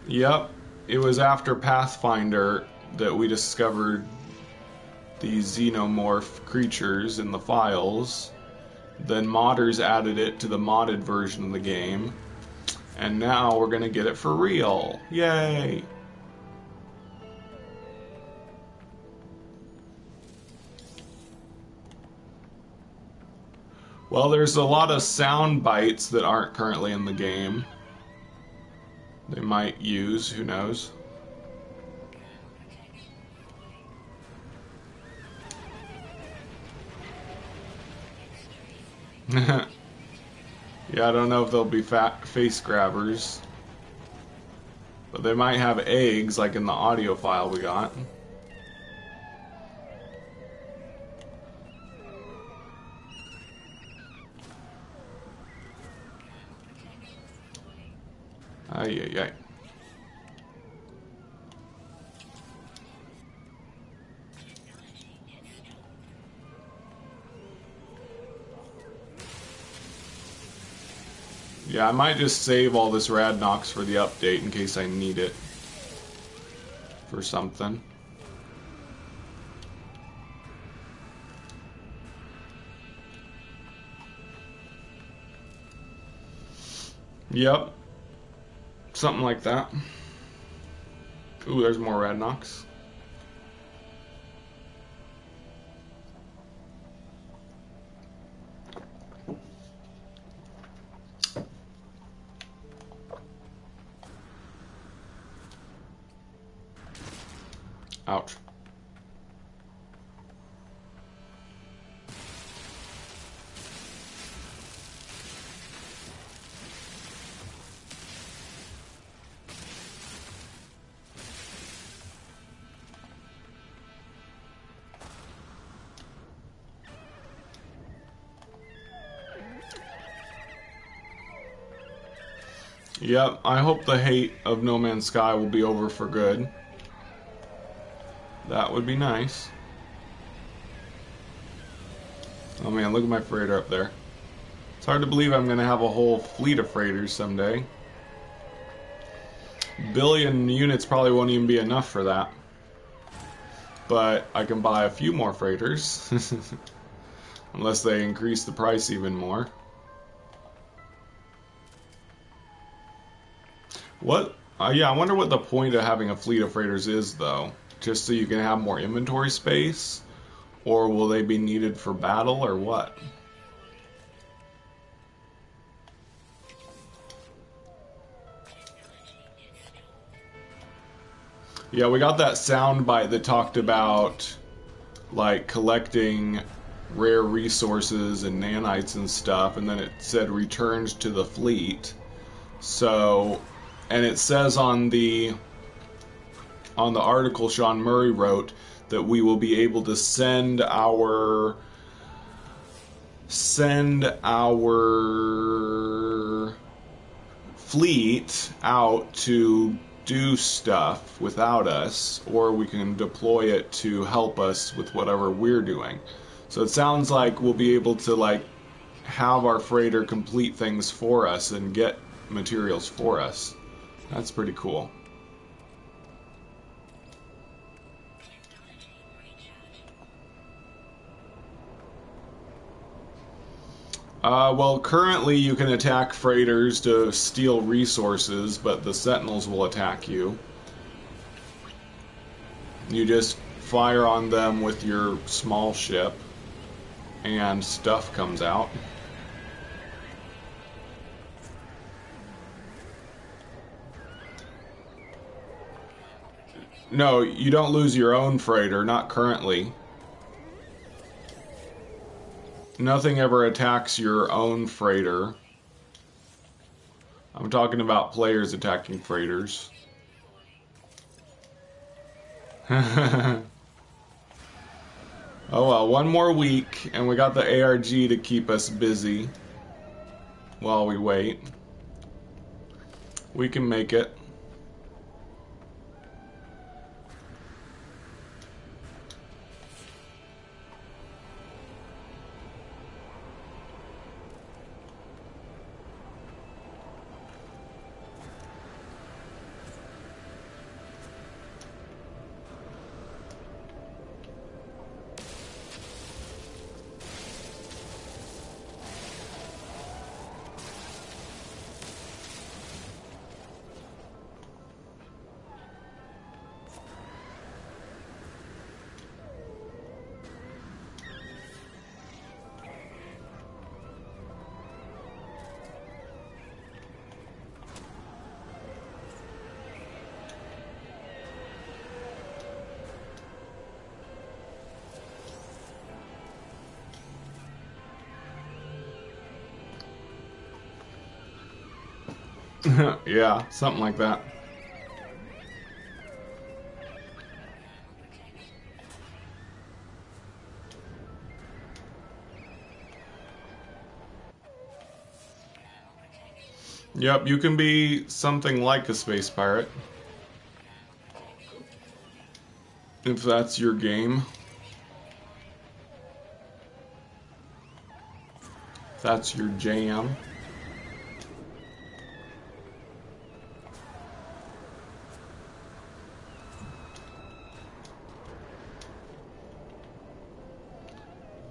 Yep, it was after Pathfinder that we discovered these xenomorph creatures in the files. Then modders added it to the modded version of the game. And now we're gonna get it for real. Yay! Well, there's a lot of sound bites that aren't currently in the game. They might use, who knows? Yeah, I don't know if they'll be face grabbers. But they might have eggs, like in the audio file we got. Ay, ay, ay. Yeah, I might just save all this Radnox for the update in case I need it for something. Yep. Something like that. Ooh, there's more Radnox. Ouch. Yep, I hope the hate of No Man's Sky will be over for good. That would be nice. Oh man, look at my freighter up there. It's hard to believe I'm going to have a whole fleet of freighters someday. Billion units probably won't even be enough for that. But I can buy a few more freighters. Unless they increase the price even more. What? Yeah, I wonder what the point of having a fleet of freighters is, though. just so you can have more inventory space? Or will they be needed for battle, or what? Yeah, we got that soundbite that talked about, like, collecting rare resources and nanites and stuff, and then it said returns to the fleet. So, and it says on the article Sean Murray wrote that we will be able to send our fleet out to do stuff without us, or we can deploy it to help us with whatever we're doing. So it sounds like we'll be able to, like, have our freighter complete things for us and get materials for us. That's pretty cool. Well, currently you can attack freighters to steal resources, but the Sentinels will attack you. You just fire on them with your small ship, and stuff comes out. No, you don't lose your own freighter, not currently. Nothing ever attacks your own freighter. I'm talking about players attacking freighters. Oh well, one more week, and we got the ARG to keep us busy while we wait. We can make it. Yeah, something like that. Yep, you can be something like a space pirate. If that's your game. If that's your jam.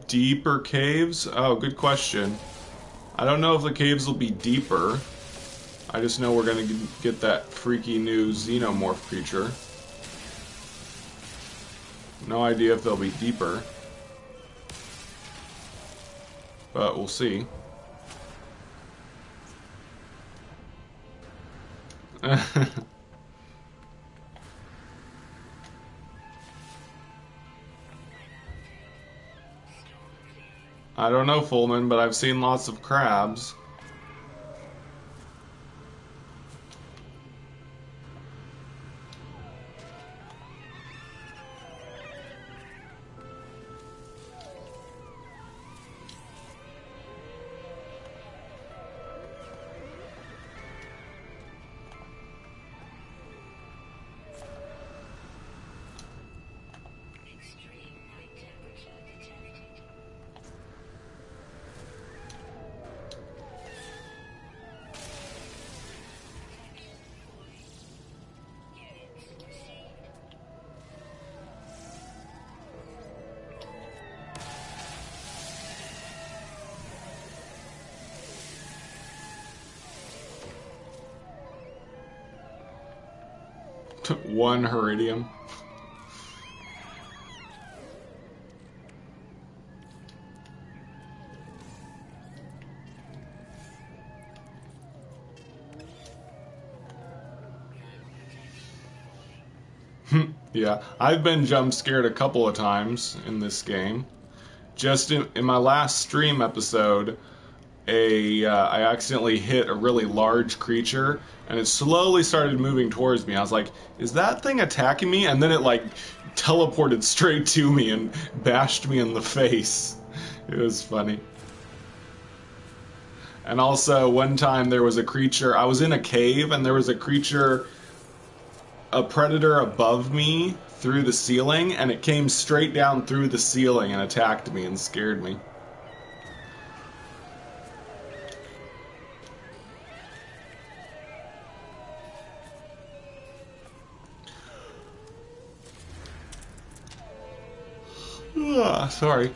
Deeper caves? Oh, good question. I don't know if the caves will be deeper. I just know we're gonna get that freaky new xenomorph creature. No idea if they'll be deeper. But we'll see. I don't know, Fullman, but I've seen lots of crabs. One Heridium. Yeah, I've been jump scared a couple of times in this game. Just in my last stream episode, I accidentally hit a really large creature, and it slowly started moving towards me. I was like, "Is that thing attacking me?" And then it like teleported straight to me and bashed me in the face. It was funny. And also, one time there was a creature. I was in a cave, and there was a creature, a predator above me through the ceiling, and it came straight down through the ceiling and attacked me and scared me. Sorry.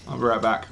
I'll be right back.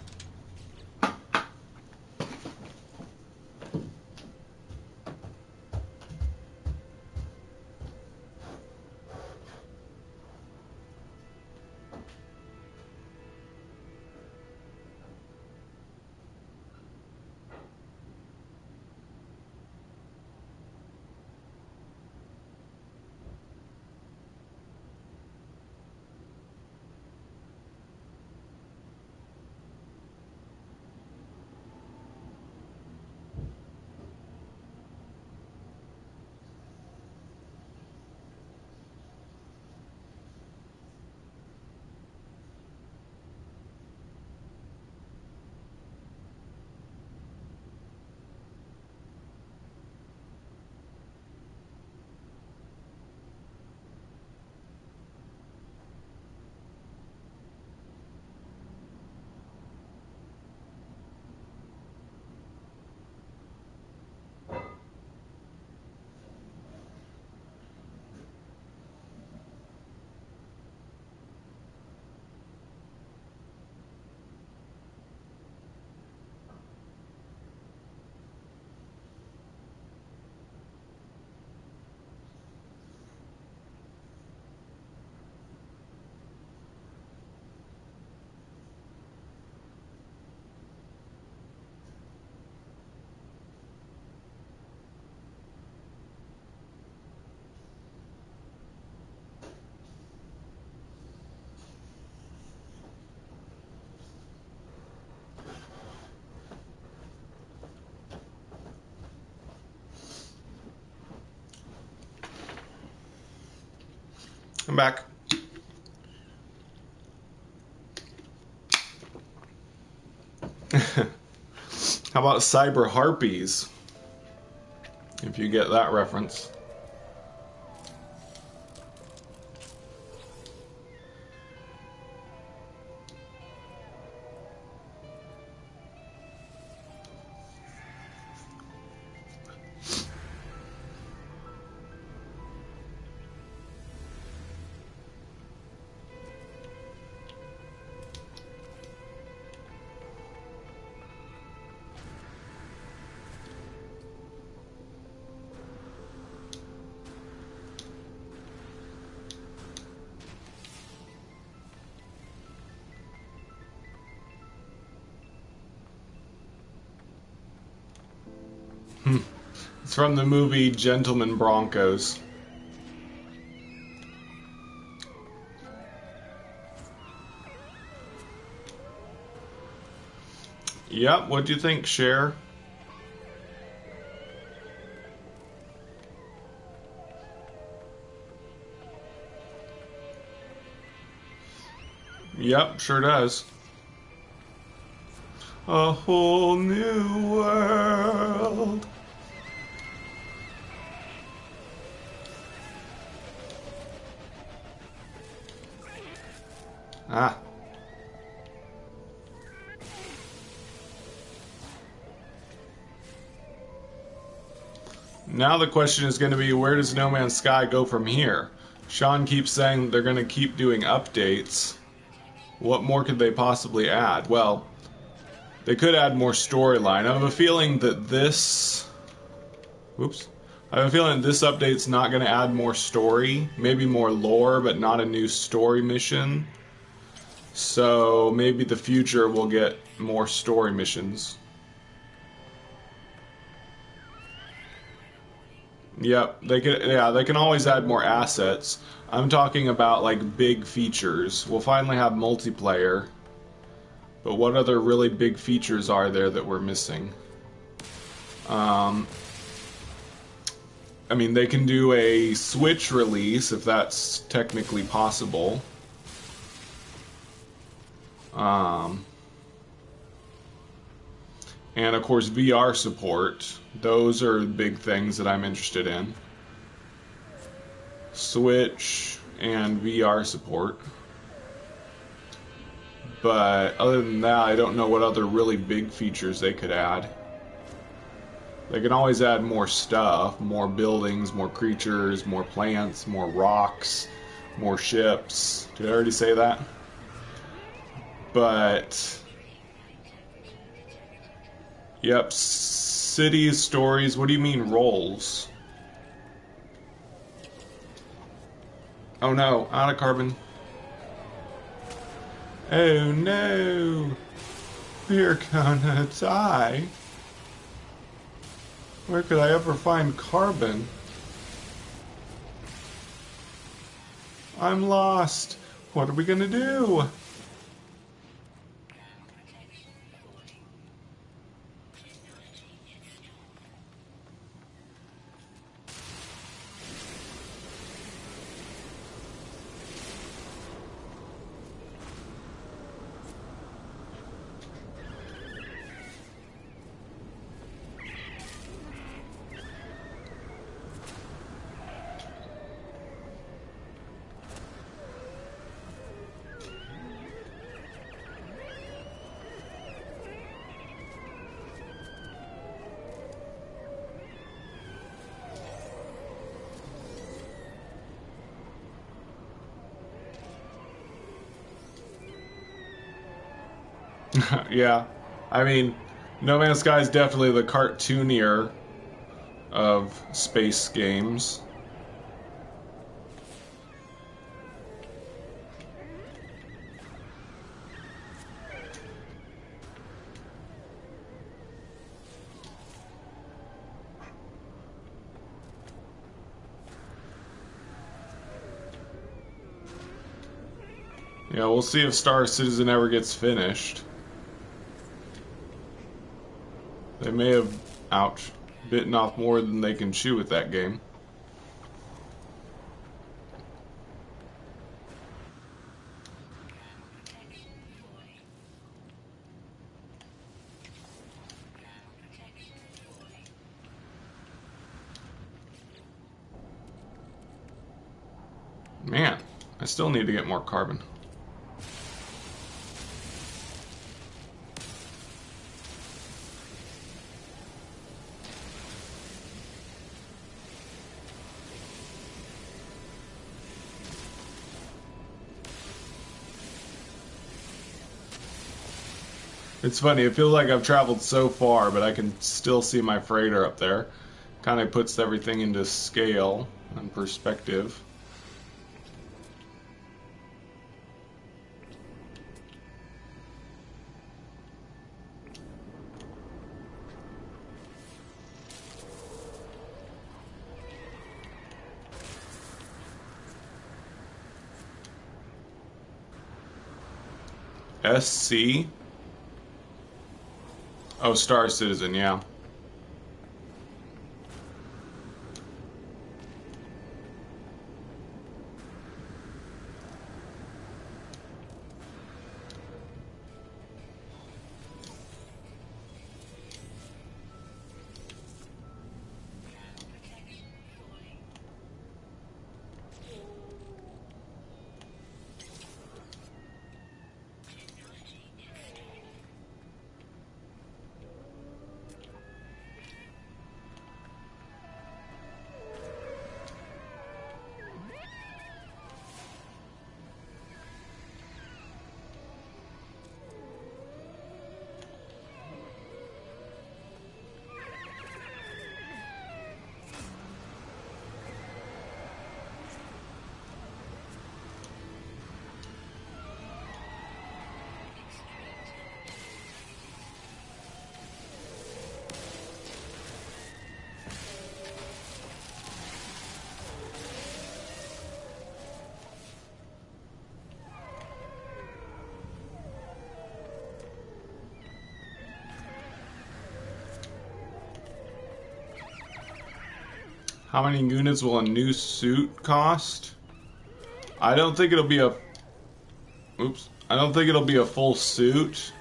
I'm back. How about cyber harpies? If you get that reference. It's from the movie Gentlemen Broncos. Yep, what do you think, Cher? Yep, sure does. A whole new world. Ah. Now the question is going to be, where does No Man's Sky go from here? Sean keeps saying they're going to keep doing updates. What more could they possibly add? Well, they could add more storyline. I have a feeling that this... Whoops. I have a feeling this update's not going to add more story. Maybe more lore, but not a new story mission. So maybe the future will get more story missions. Yep, they can always add more assets. I'm talking about like big features. We'll finally have multiplayer. But what other really big features are there that we're missing? I mean, they can do a Switch release if that's technically possible. And of course, VR support. Those are big things that I'm interested in. Switch and VR support. But other than that, I don't know what other really big features they could add. They can always add more stuff, more buildings, more creatures, more plants, more rocks, more ships. Did I already say that? But yep, cities, stories. What do you mean roles? Oh no, out of carbon. Oh no, we're gonna die. Where could I ever find carbon? I'm lost. What are we gonna do? Yeah, I mean, No Man's Sky is definitely the cartoonier of space games. Yeah, we'll see if Star Citizen ever gets finished. They may have, ouch, bitten off more than they can chew with that game. Man, I still need to get more carbon. It's funny, it feels like I've traveled so far, but I can still see my freighter up there. Kind of puts everything into scale and perspective. SC? Oh, Star Citizen, yeah. How many units will a new suit cost? I don't think it'll be a... Oops. I don't think it'll be a full suit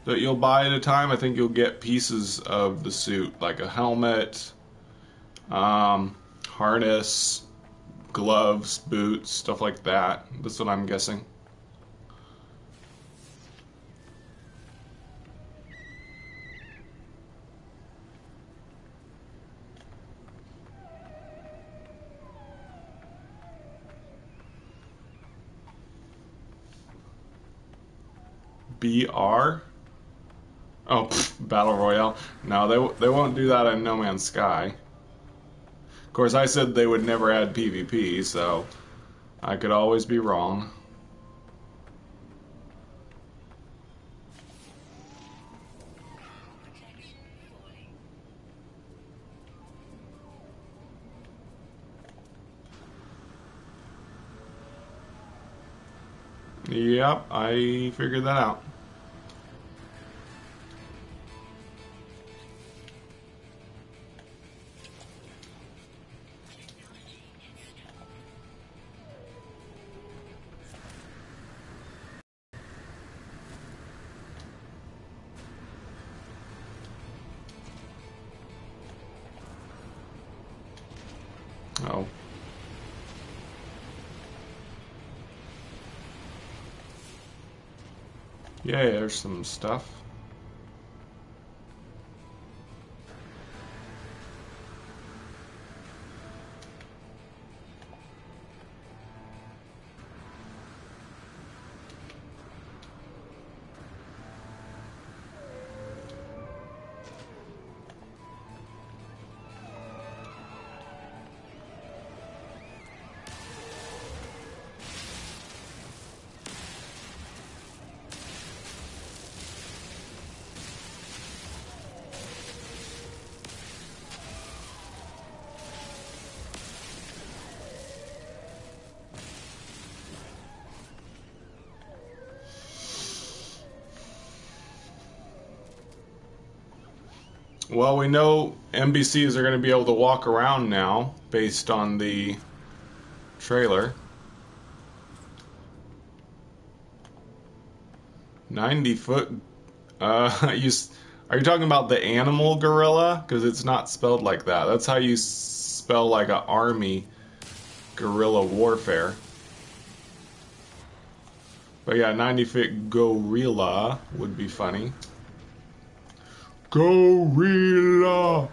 that you'll buy at a time. I think you'll get pieces of the suit, like a helmet, harness, gloves, boots, stuff like that. That's what I'm guessing. BR? Oh, Battle Royale. No, they won't do that in No Man's Sky. Of course, I said they would never add PvP, so I could always be wrong. Yep, I figured that out. Oh. Yeah, there's some stuff. Well, we know NPCs are going to be able to walk around now, based on the trailer. 90-foot. Are you talking about the animal gorilla? Because it's not spelled like that. That's how you spell like an army guerrilla warfare. But yeah, 90-foot gorilla would be funny. Gorilla!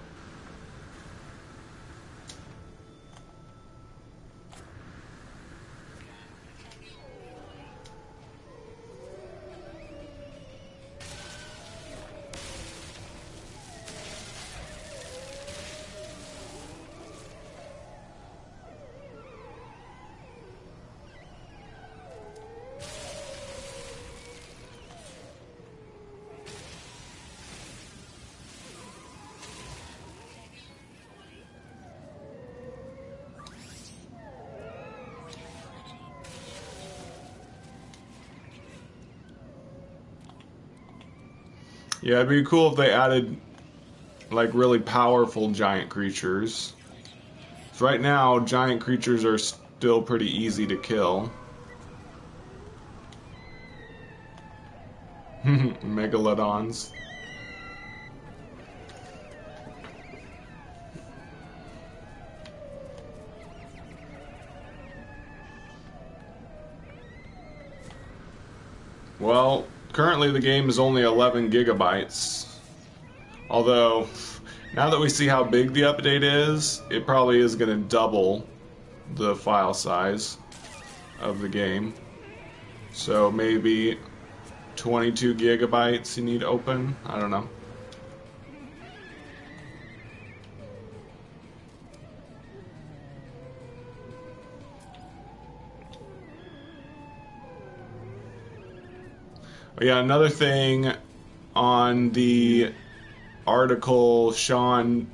Yeah, it'd be cool if they added, like, really powerful giant creatures. So right now, giant creatures are still pretty easy to kill. Megalodons. Well, currently the game is only 11 gigabytes. Although, now that we see how big the update is, it probably is going to double the file size of the game. So maybe 22 gigabytes you need open? I don't know. Yeah, another thing on the article Sean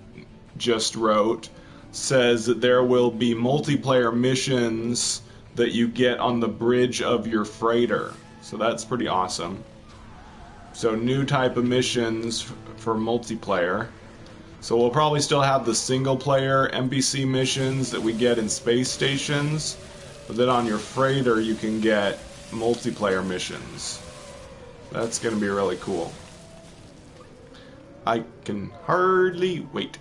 just wrote says that there will be multiplayer missions that you get on the bridge of your freighter. So that's pretty awesome. So new type of missions for multiplayer. So we'll probably still have the single player NPC missions that we get in space stations, but then on your freighter you can get multiplayer missions. That's going to be really cool. I can hardly wait.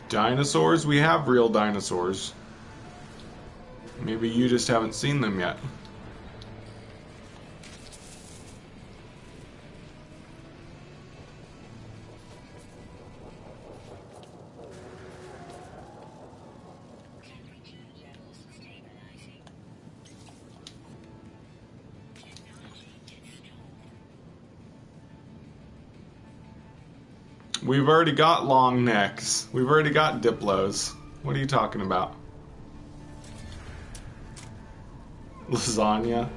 Dinosaurs? We have real dinosaurs. Maybe you just haven't seen them yet. We've already got long necks. We've already got diplos. What are you talking about? Lasagna?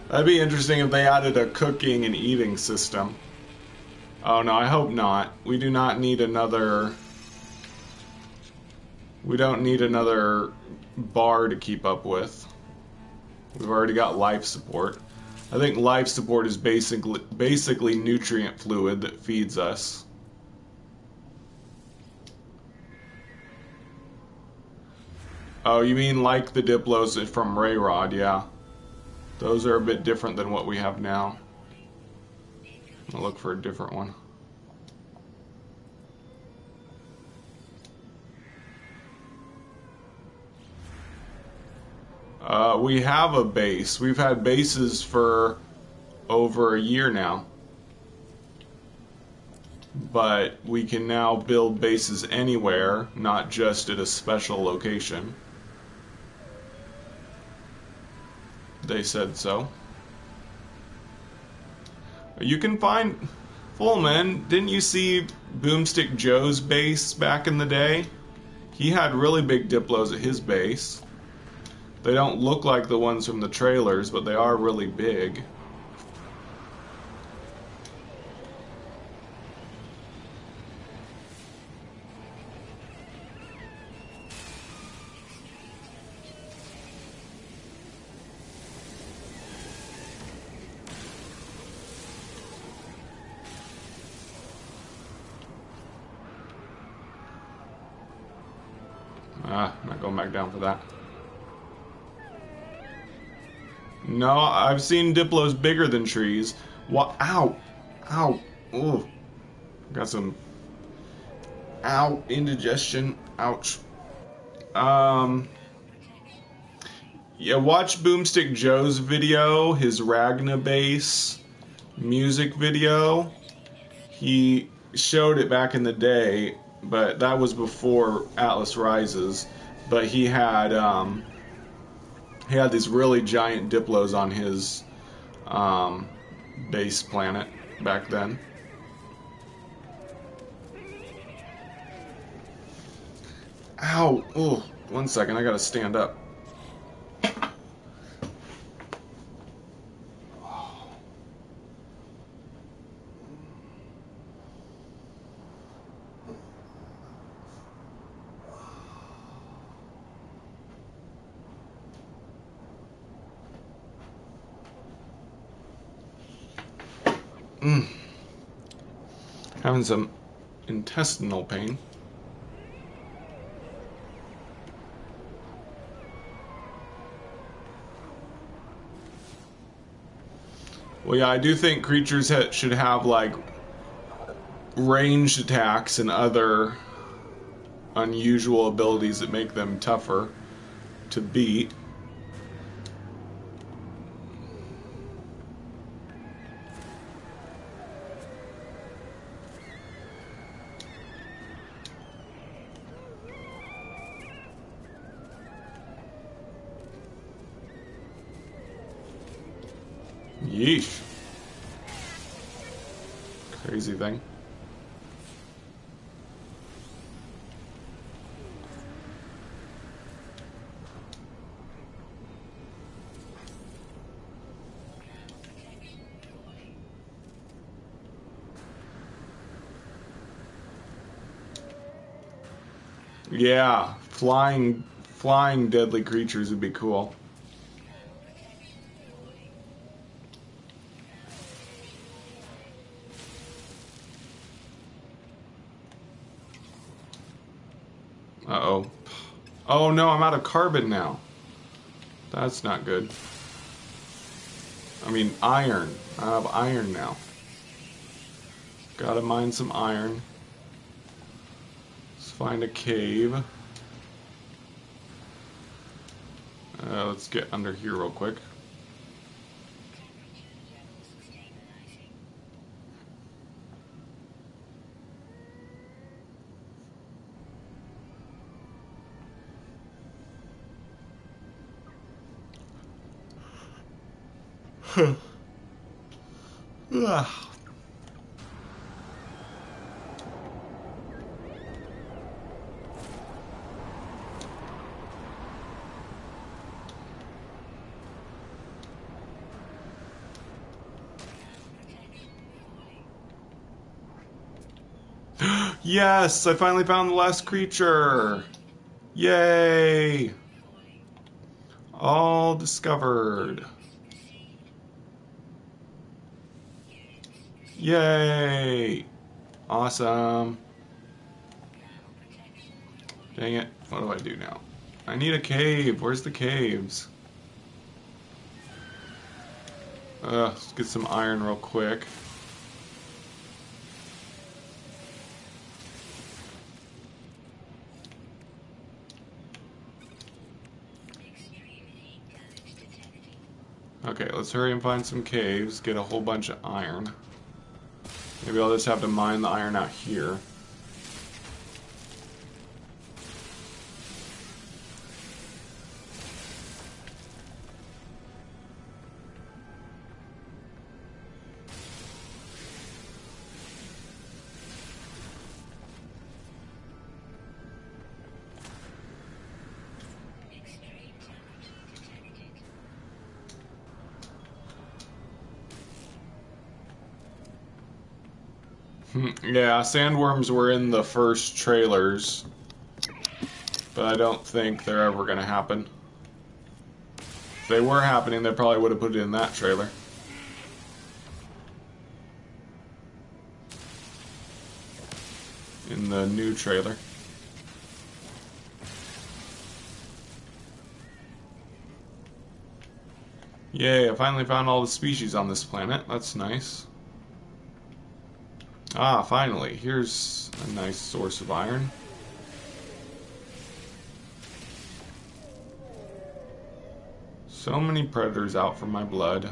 That'd be interesting if they added a cooking and eating system. Oh no, I hope not. We do not need another... We don't need another bar to keep up with. We've already got life support. I think life support is basically nutrient fluid that feeds us. Oh, you mean like the Diplos from Rayrod, yeah. Those are a bit different than what we have now. I'll look for a different one. We have a base. We've had bases for over a year now. But we can now build bases anywhere, not just at a special location. They said so. You can find... Fullman, didn't you see Boomstick Joe's base back in the day? He had really big Diplos at his base. They don't look like the ones from the trailers, but they are really big. Not going back down for that. No, I've seen Diplos bigger than trees. What? Ow! Ow! Ooh. Got some... Ow! Indigestion. Ouch. Yeah, watch Boomstick Joe's video, his Ragna base music video. He showed it back in the day, but that was before Atlas Rises. But he had these really giant Diplos on his base planet back then. Ow! Oh, 1 second, I gotta stand up. Having some intestinal pain. Well, yeah, I do think creatures should have, like, ranged attacks and other unusual abilities that make them tougher to beat. Yeesh. Crazy thing. Yeah, flying deadly creatures would be cool. Uh-oh. Oh no, I'm out of carbon now. That's not good. I mean, iron. I have iron now. Gotta mine some iron. Let's find a cave. Let's get under here real quick. Yes, I finally found the last creature. Yay! All discovered. Yay! Awesome. Dang it. What do I do now? I need a cave. Where's the caves? Let's get some iron real quick. Okay, let's hurry and find some caves, get a whole bunch of iron. Maybe I'll just have to mine the iron out here. Yeah, sandworms were in the first trailers, but I don't think they're ever going to happen. If they were happening, they probably would have put it in that trailer. In the new trailer. Yay, I finally found all the species on this planet. That's nice. Ah, finally. Here's a nice source of iron. So many predators out for my blood.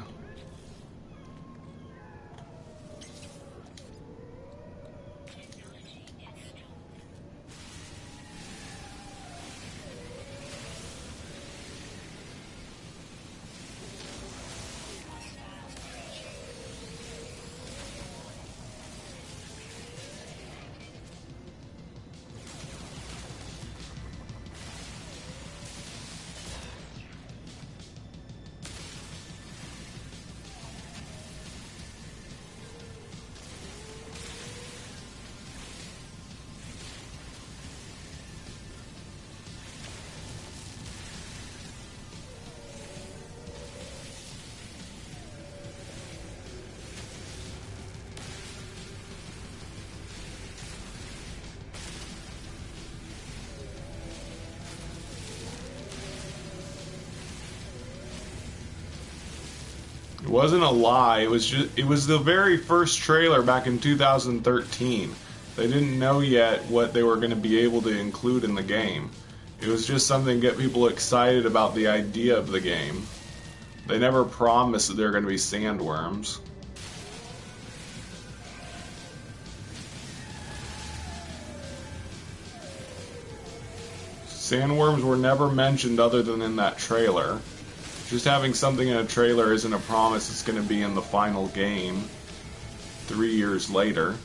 It wasn't a lie. It was the very first trailer back in 2013. They didn't know yet what they were going to be able to include in the game. It was just something to get people excited about the idea of the game. They never promised that there were going to be sandworms. Sandworms were never mentioned other than in that trailer. Just having something in a trailer isn't a promise it's going to be in the final game 3 years later.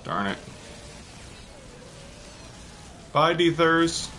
Darn it. Bye, Dethers.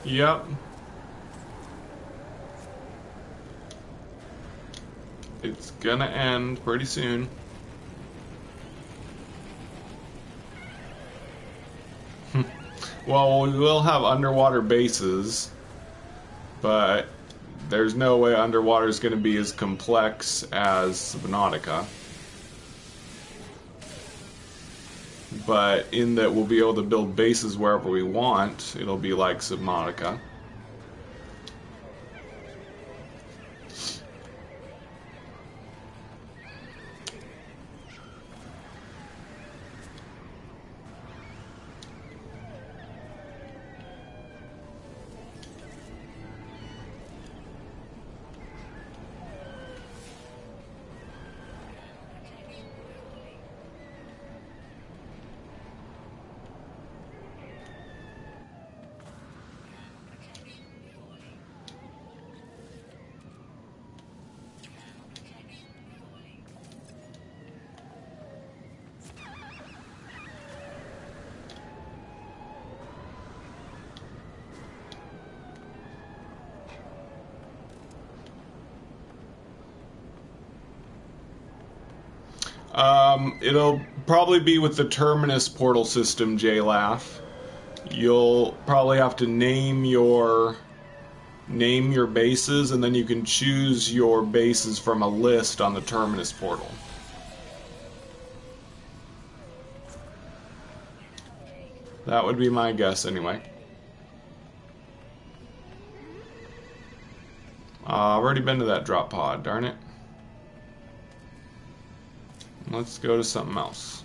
Yep. It's gonna end pretty soon. Well, we will have underwater bases, but there's no way underwater is going to be as complex as Subnautica. But in that we'll be able to build bases wherever we want, it'll be like Subnautica. It'll probably be with the Terminus portal system, JLaugh. You'll probably have to name your bases, and then you can choose your bases from a list on the Terminus portal. That would be my guess, anyway. I've already been to that drop pod, darn it. Let's go to something else.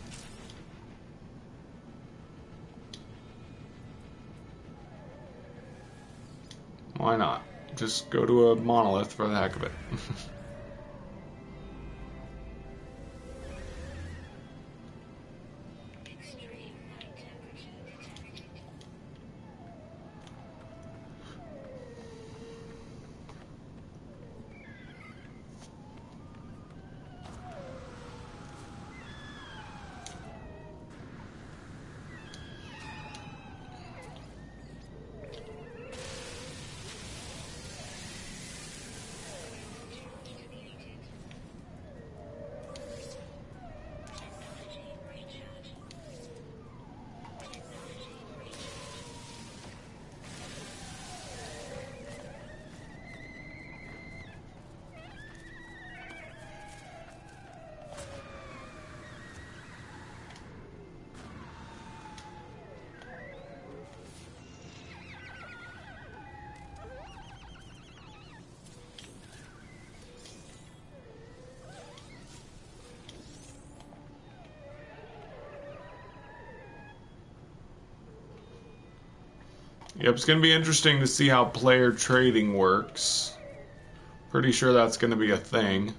Why not? Just go to a monolith for the heck of it. Yep, it's going to be interesting to see how player trading works. Pretty sure that's going to be a thing.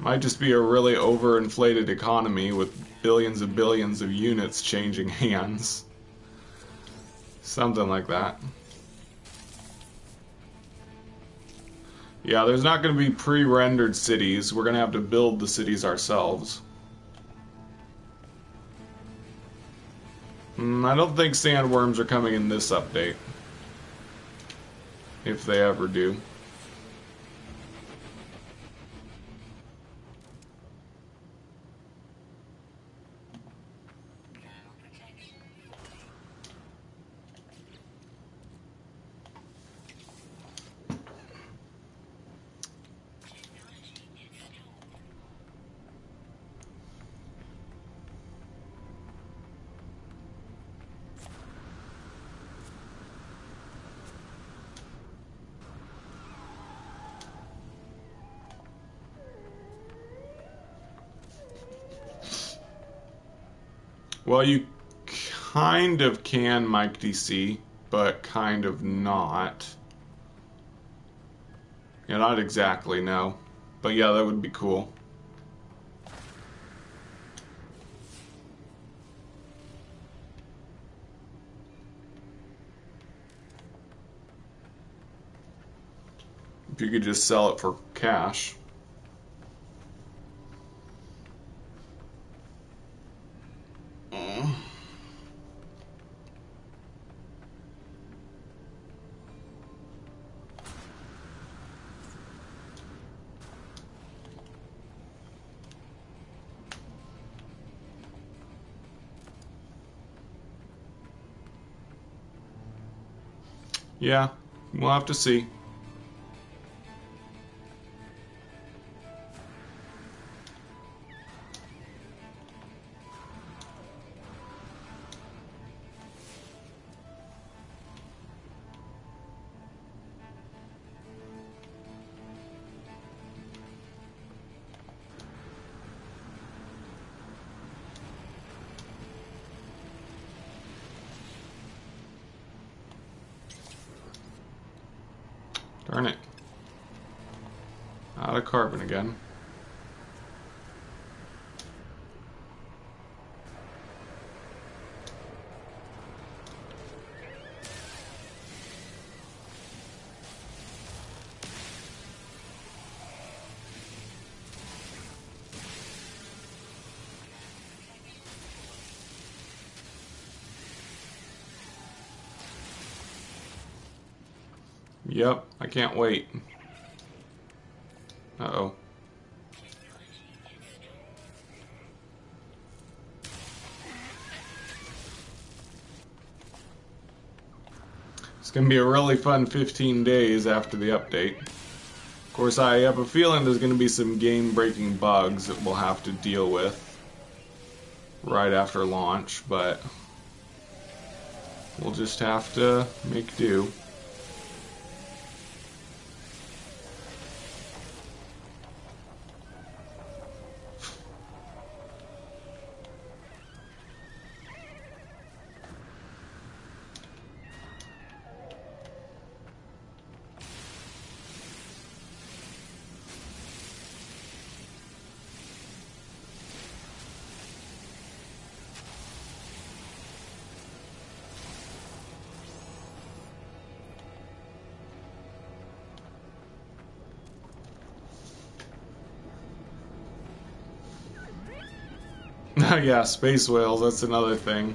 Might just be a really overinflated economy with billions and billions of units changing hands. Something like that. Yeah, there's not going to be pre-rendered cities. We're going to have to build the cities ourselves. I don't think sandworms are coming in this update. If they ever do. Well, you kind of can mic DC, but kind of not. Yeah, not exactly, no. But yeah, that would be cool. If you could just sell it for cash. Yeah, we'll have to see. Darn it. Out of carbon again. Yep, I can't wait. Uh-oh. It's gonna be a really fun 15 days after the update. Of course, I have a feeling there's gonna be some game-breaking bugs that we'll have to deal with right after launch, but we'll just have to make do. Yeah, space whales, that's another thing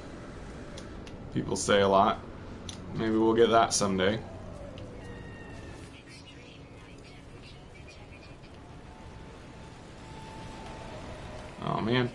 people say a lot. Maybe we'll get that someday. Oh man.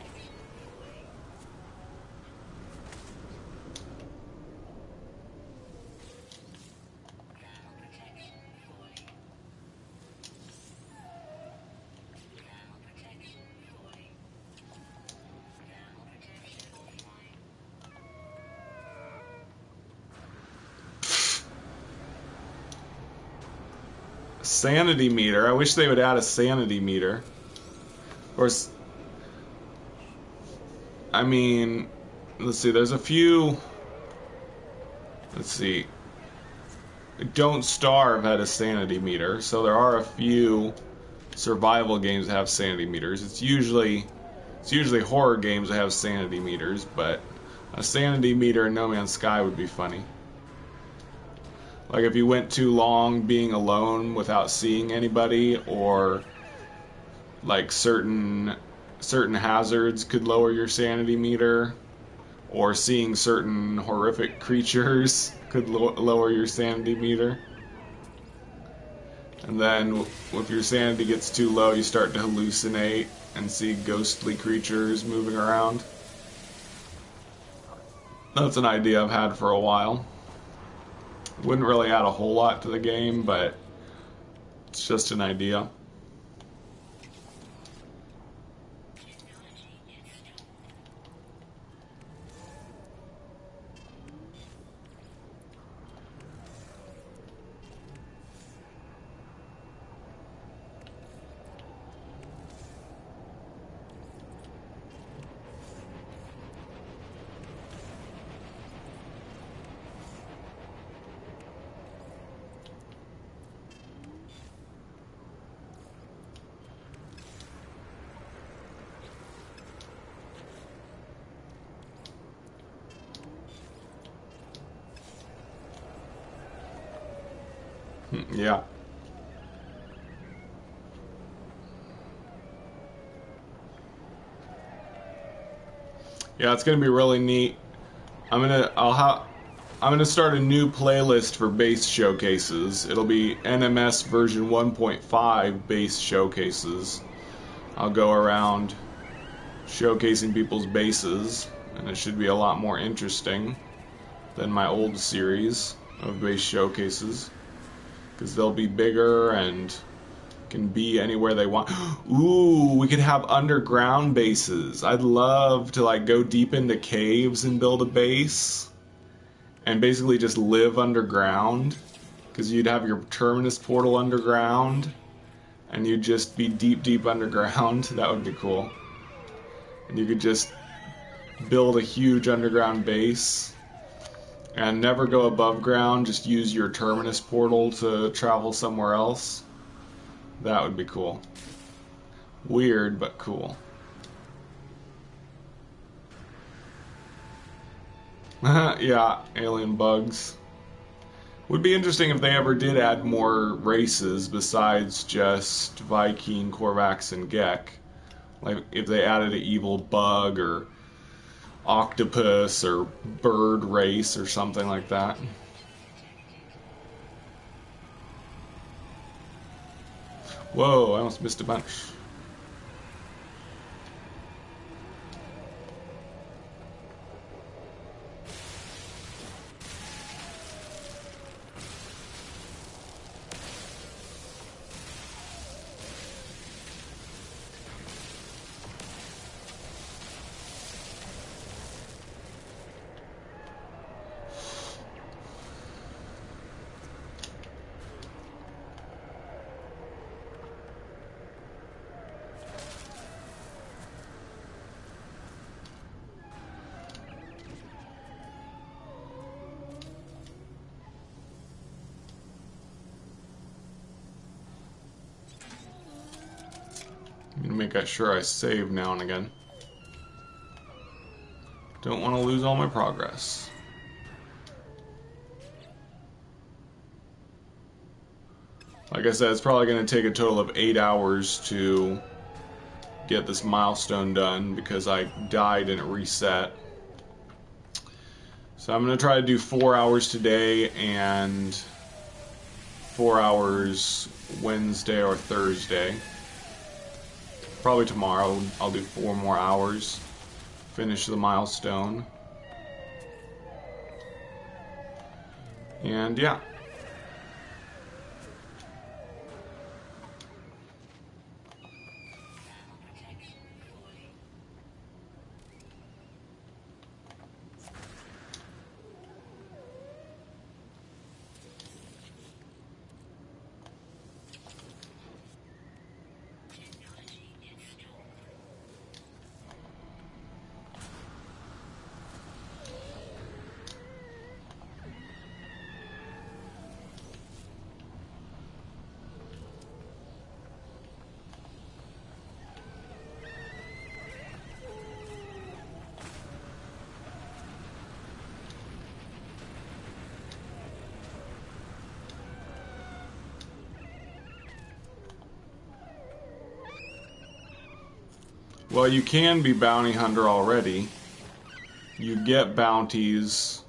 Sanity meter. I wish they would add a sanity meter. Or, I mean, let's see, there's a few let's see. Don't Starve had a sanity meter, so there are a few survival games that have sanity meters. It's usually horror games that have sanity meters, but a sanity meter in No Man's Sky would be funny. Like if you went too long being alone without seeing anybody, or like certain hazards could lower your sanity meter, or seeing certain horrific creatures could lower your sanity meter. And then if your sanity gets too low, you start to hallucinate and see ghostly creatures moving around. That's an idea I've had for a while. Wouldn't really add a whole lot to the game, but it's just an idea. Yeah. Yeah, it's gonna be really neat. I'm gonna start a new playlist for base showcases. It'll be NMS version 1.5 base showcases. I'll go around showcasing people's bases, and it should be a lot more interesting than my old series of base showcases, because they'll be bigger and can be anywhere they want. Ooh, we could have underground bases. I'd love to like go deep into caves and build a base and basically just live underground, because you'd have your terminus portal underground and you'd just be deep underground. That would be cool. And you could just build a huge underground base and never go above ground, just use your terminus portal to travel somewhere else. That would be cool. Weird, but cool. Yeah, alien bugs. Would be interesting if they ever did add more races besides just Viking, Korvax, and Gek. Like if they added an evil bug or octopus or bird race or something like that. Whoa, I almost missed a bunch. I'm gonna make sure I save now and again. Don't want to lose all my progress. Like I said, it's probably going to take a total of 8 hours to get this milestone done because I died and it reset. So I'm going to try to do 4 hours today and 4 hours Wednesday or Thursday. Probably tomorrow I'll do 4 more hours, finish the milestone. And yeah. Well, you can be bounty hunter already. You get bounties,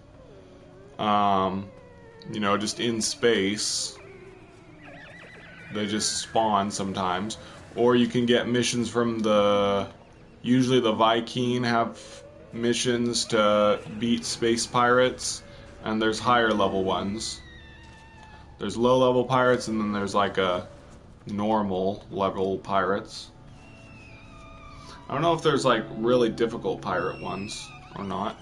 you know, just in space. They just spawn sometimes. Or you can get missions from usually the Viking have missions to beat space pirates, and there's higher level ones. There's low level pirates, and then there's like a normal level pirates. I don't know if there's like really difficult pirate ones or not.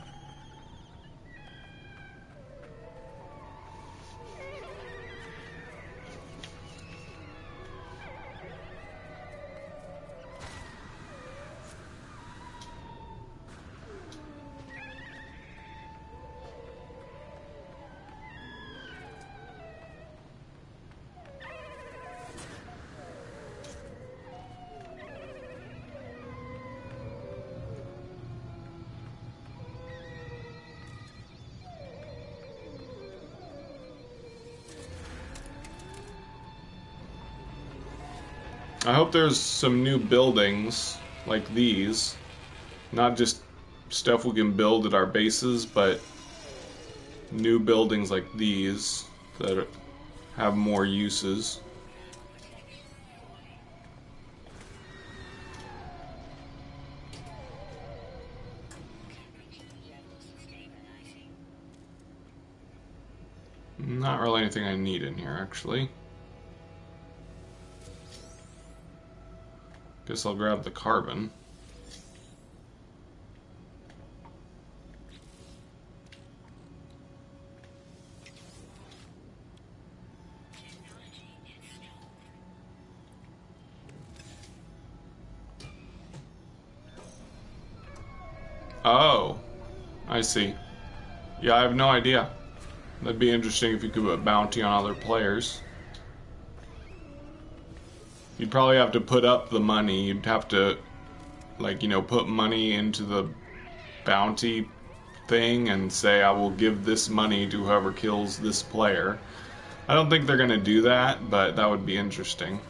I hope there's some new buildings like these. Not just stuff we can build at our bases, but new buildings like these that have more uses. Not really anything I need in here, actually. Guess I'll grab the carbon. Oh, I see. Yeah, I have no idea. That'd be interesting if you could put bounty on other players. You'd probably have to put up the money. You'd have to, like, you know, put money into the bounty thing and say, I will give this money to whoever kills this player. I don't think they're going to do that, but that would be interesting.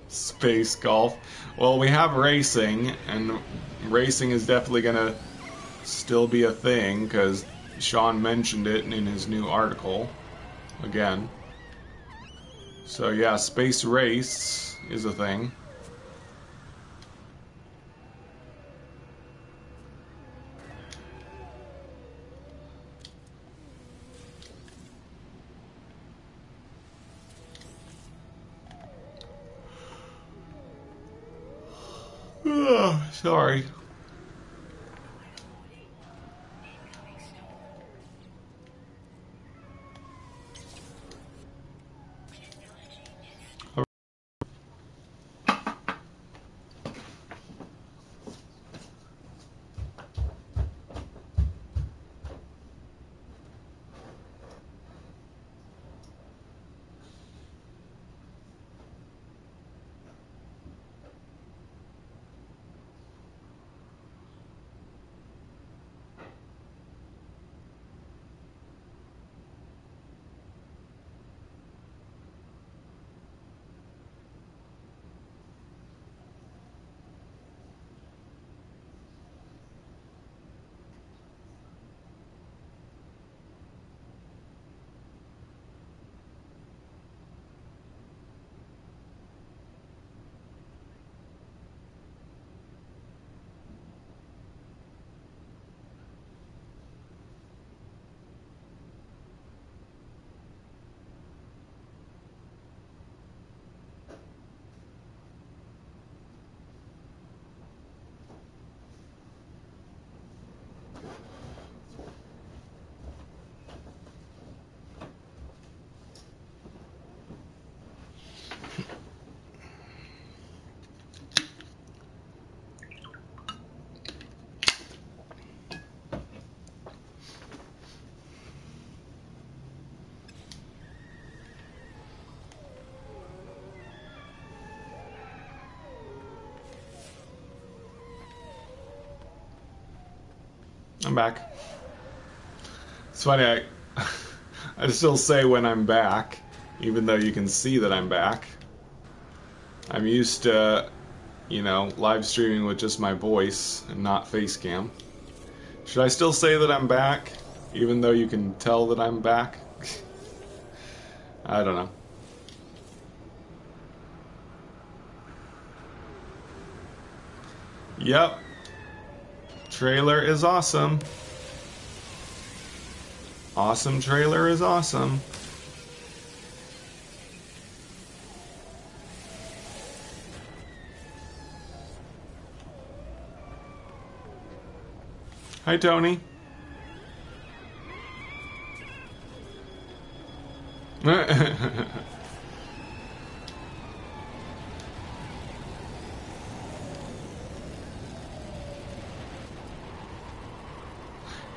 Space golf. Well, we have racing, and racing is definitely going to still be a thing, because Sean mentioned it in his new article, again. So yeah, space race is a thing. Sorry. I'm back. It's funny, I still say when I'm back, even though you can see that I'm back. I'm used to, you know, live streaming with just my voice and not face cam. Should I still say that I'm back, even though you can tell that I'm back? I don't know. Yep. Trailer is awesome. Awesome trailer is awesome. Hi, Tony.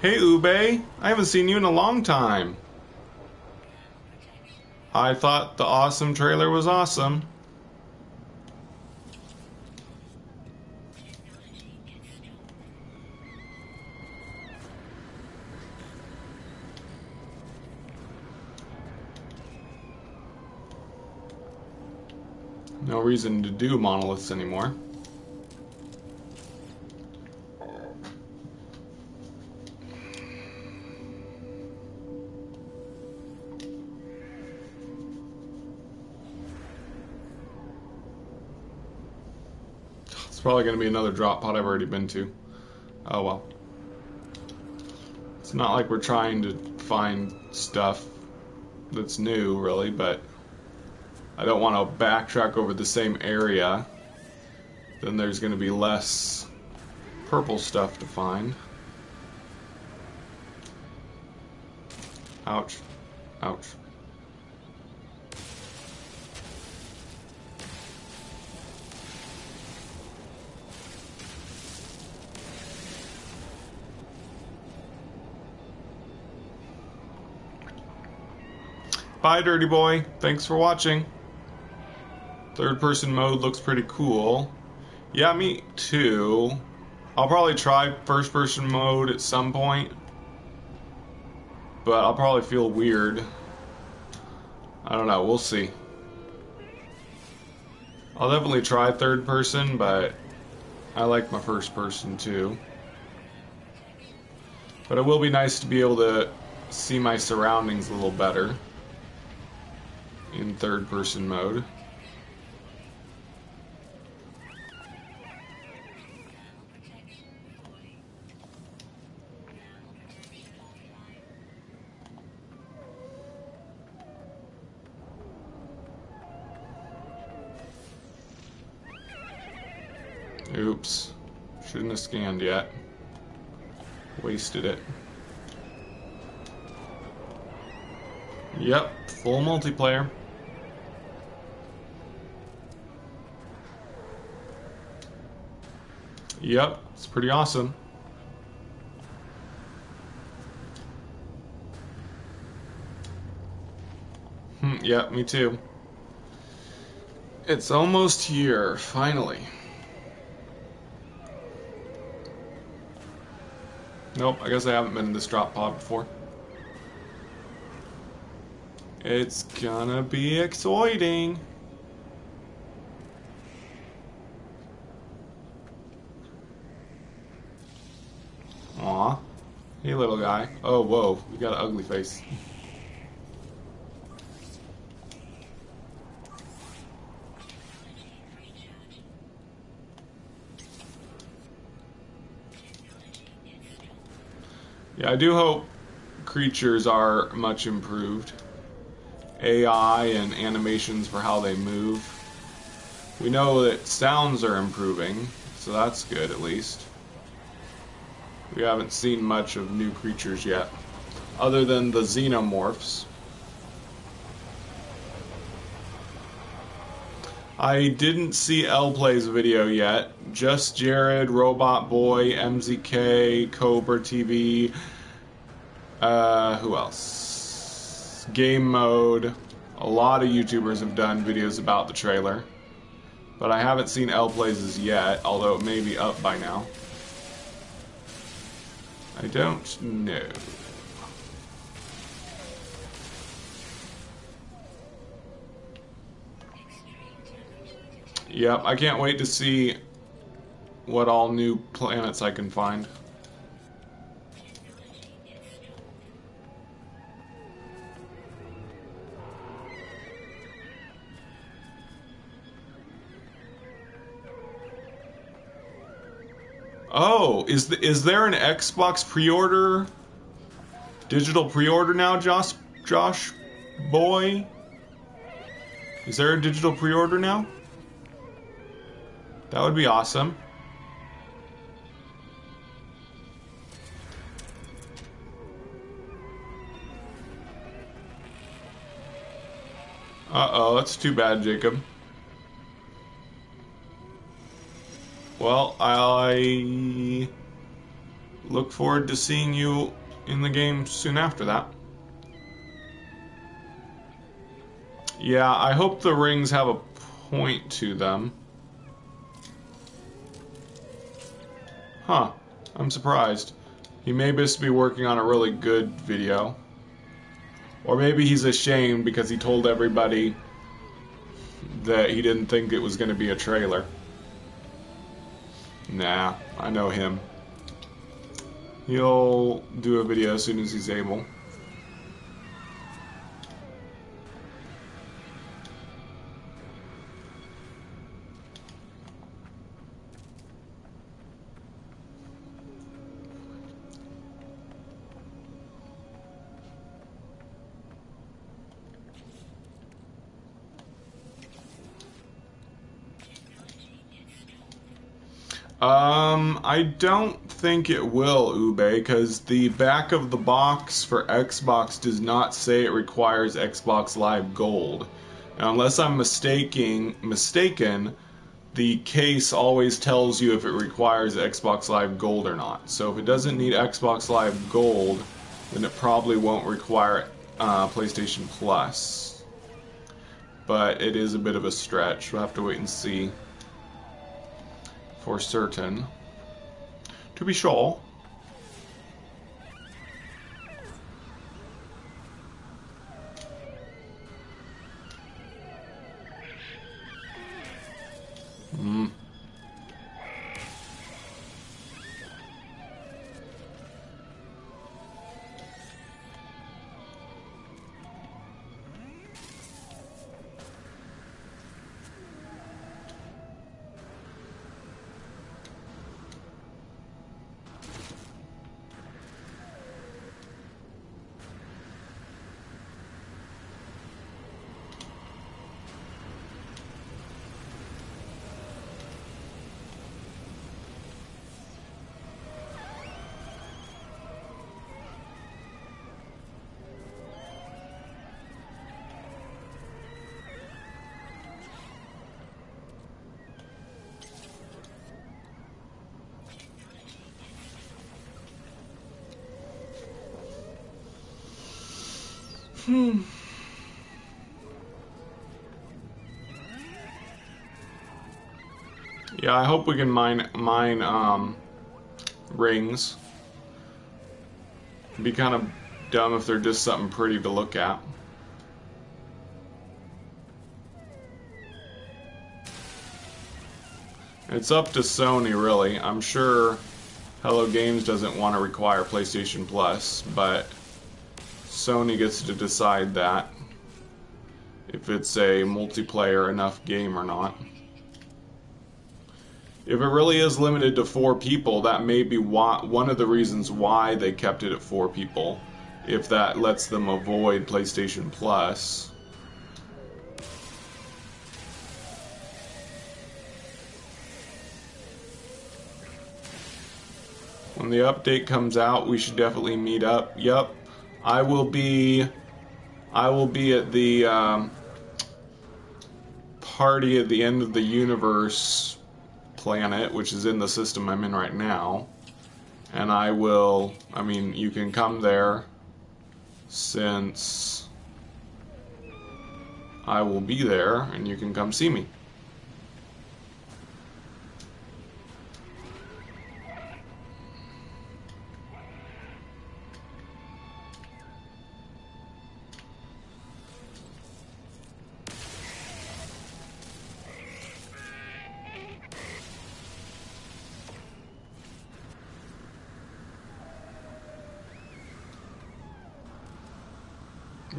Hey, Ube. I haven't seen you in a long time. I thought the awesome trailer was awesome. No reason to do monoliths anymore. It's probably going to be another drop pod I've already been to. Oh well. It's not like we're trying to find stuff that's new, really, but I don't want to backtrack over the same area. Then there's going to be less purple stuff to find. Ouch. Ouch. Bye, Dirty Boy. Thanks for watching. Third-person mode looks pretty cool. Yeah, me too. I'll probably try first-person mode at some point, but I'll probably feel weird. I don't know. We'll see. I'll definitely try third-person, but I like my first-person too. But it will be nice to be able to see my surroundings a little better in third-person mode. Oops. Shouldn't have scanned yet. Wasted it. Yep, full multiplayer. Yep, it's pretty awesome. Yep, me too. It's almost here, finally. Nope, I guess I haven't been in this drop pod before. It's gonna be exciting. Aw. Hey, little guy. Oh, whoa. You got an ugly face. Yeah, I do hope creatures are much improved. AI and animations for how they move. We know that sounds are improving, so that's good at least. We haven't seen much of new creatures yet, other than the xenomorphs. I didn't see L-Play's video yet. Just Jared, Robot Boy, MZK, Cobra TV. Who else? Game Mode. A lot of YouTubers have done videos about the trailer. But I haven't seen L-Play's yet, although it may be up by now. I don't know. Yep, I can't wait to see what all new planets I can find. Oh, is there an Xbox pre-order, digital pre-order now, Josh boy? Is there a digital pre-order now? That would be awesome. Uh-oh, that's too bad, Jacob. Well, I look forward to seeing you in the game soon after that. Yeah, I hope the rings have a point to them. Huh, I'm surprised. He may just be working on a really good video. Or maybe he's ashamed because he told everybody that he didn't think it was going to be a trailer. Nah, I know him. He'll do a video as soon as he's able. I don't think it will, Ube, because the back of the box for Xbox does not say it requires Xbox Live Gold. Now, unless I'm mistaken, the case always tells you if it requires Xbox Live Gold or not. So if it doesn't need Xbox Live Gold, then it probably won't require PlayStation Plus. But it is a bit of a stretch. We'll have to wait and see for certain. To be sure. Yeah, I hope we can mine rings. It'd be kind of dumb if they're just something pretty to look at. It's up to Sony, really. I'm sure Hello Games doesn't want to require PlayStation Plus, but Sony gets to decide that, if it's a multiplayer enough game or not. If it really is limited to 4 people, that may be one of the reasons why they kept it at 4 people, if that lets them avoid PlayStation Plus. When the update comes out, we should definitely meet up. Yep, I will be at the party at the end of the universe planet, which is in the system I'm in right now. And you can come there, since I will be there, and you can come see me.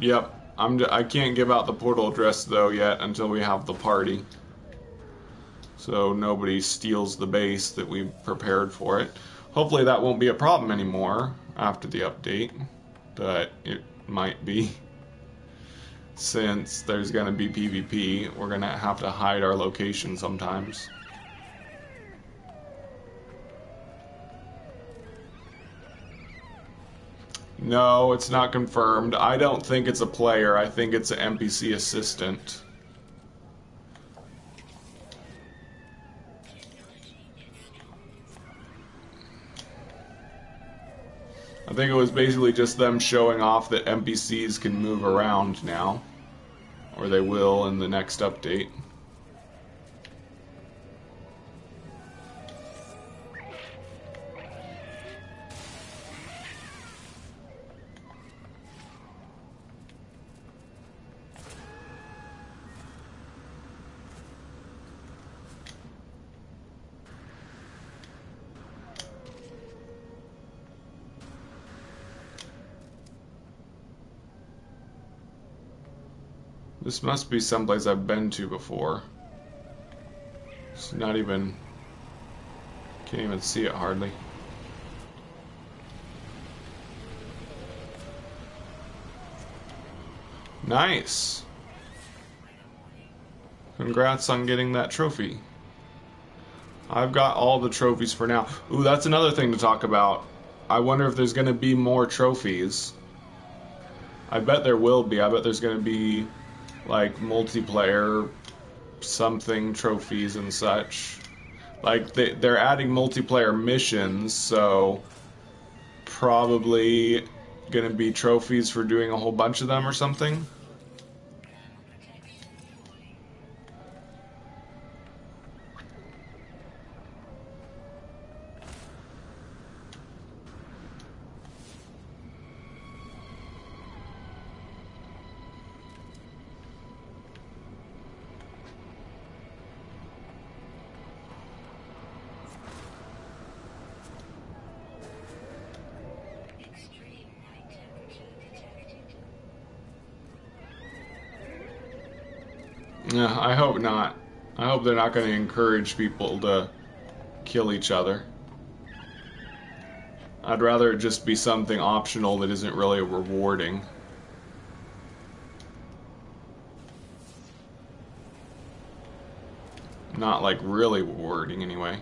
Yep. I can't give out the portal address though yet until we have the party. So nobody steals the base that we prepared for it. Hopefully that won't be a problem anymore after the update, but it might be. Since there's going to be PvP, we're going to have to hide our location sometimes. No, it's not confirmed. I don't think it's a player. I think it's an NPC assistant. I think it was basically just them showing off that NPCs can move around now. Or they will in the next update. This must be someplace I've been to before. It's not even... Can't even see it hardly. Nice! Congrats on getting that trophy. I've got all the trophies for now. Ooh, that's another thing to talk about. I wonder if there's going to be more trophies. I bet there will be. I bet there's going to be... like multiplayer something trophies and such. Like they're adding multiplayer missions, so probably gonna be trophies for doing a whole bunch of them or something. Yeah, I hope not. I hope they're not going to encourage people to kill each other. I'd rather it just be something optional that isn't really rewarding. Not like really rewarding anyway.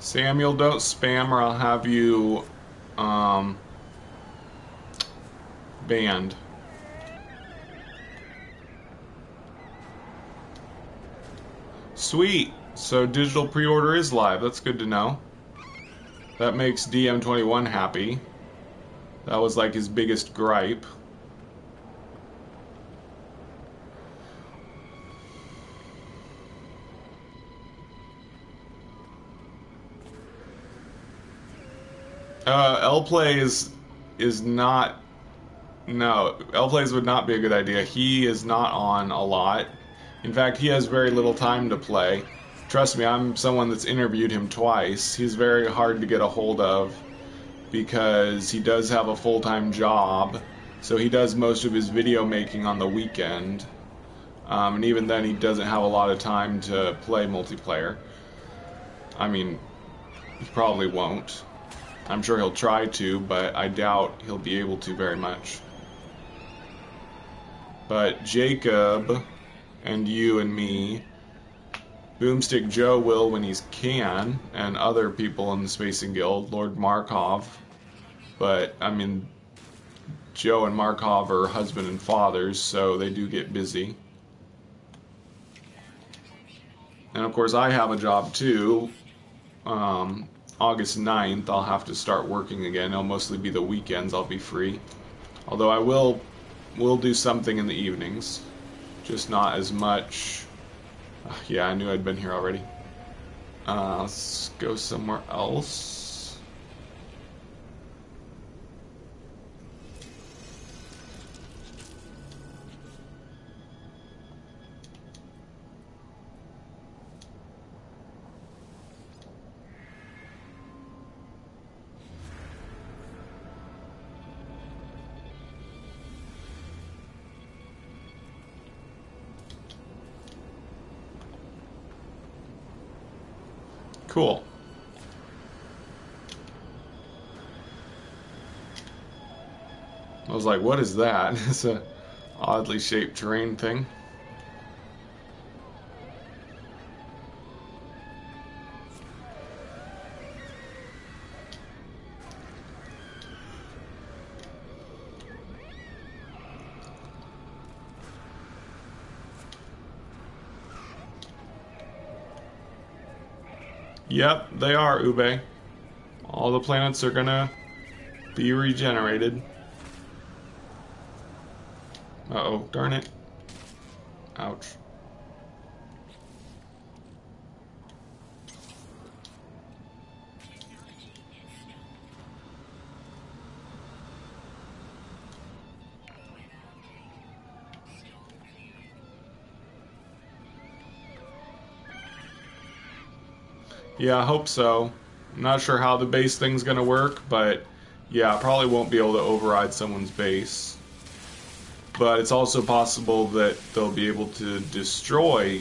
Samuel, don't spam or I'll have you banned. Sweet. So digital pre-order is live. That's good to know. That makes DM21 happy. That was like his biggest gripe. L-Plays is not... No, L-Plays would not be a good idea. He is not on a lot. In fact, he has very little time to play. Trust me, I'm someone that's interviewed him twice. He's very hard to get a hold of because he does have a full-time job. So he does most of his video making on the weekend. And even then, he doesn't have a lot of time to play multiplayer. I mean, he probably won't. I'm sure he'll try to, but I doubt he'll be able to very much. But Jacob and you and me Boomstick Joe will when he can, and other people in the Spacing Guild, Lord Markov. But, I mean, Joe and Markov are husband and fathers, so they do get busy. And of course I have a job too. August 9th I'll have to start working again. It'll mostly be the weekends I'll be free. Although I will do something in the evenings. Just not as much. Yeah, I knew I'd been here already. Let's go somewhere else. Cool. I was like, what is that? It's a oddly shaped terrain thing. Yep, they are, Ube. All the planets are gonna be regenerated. Uh-oh, darn it. Ouch. Yeah, I hope so. I'm not sure how the base thing's gonna work, but yeah, I probably won't be able to override someone's base. But it's also possible that they'll be able to destroy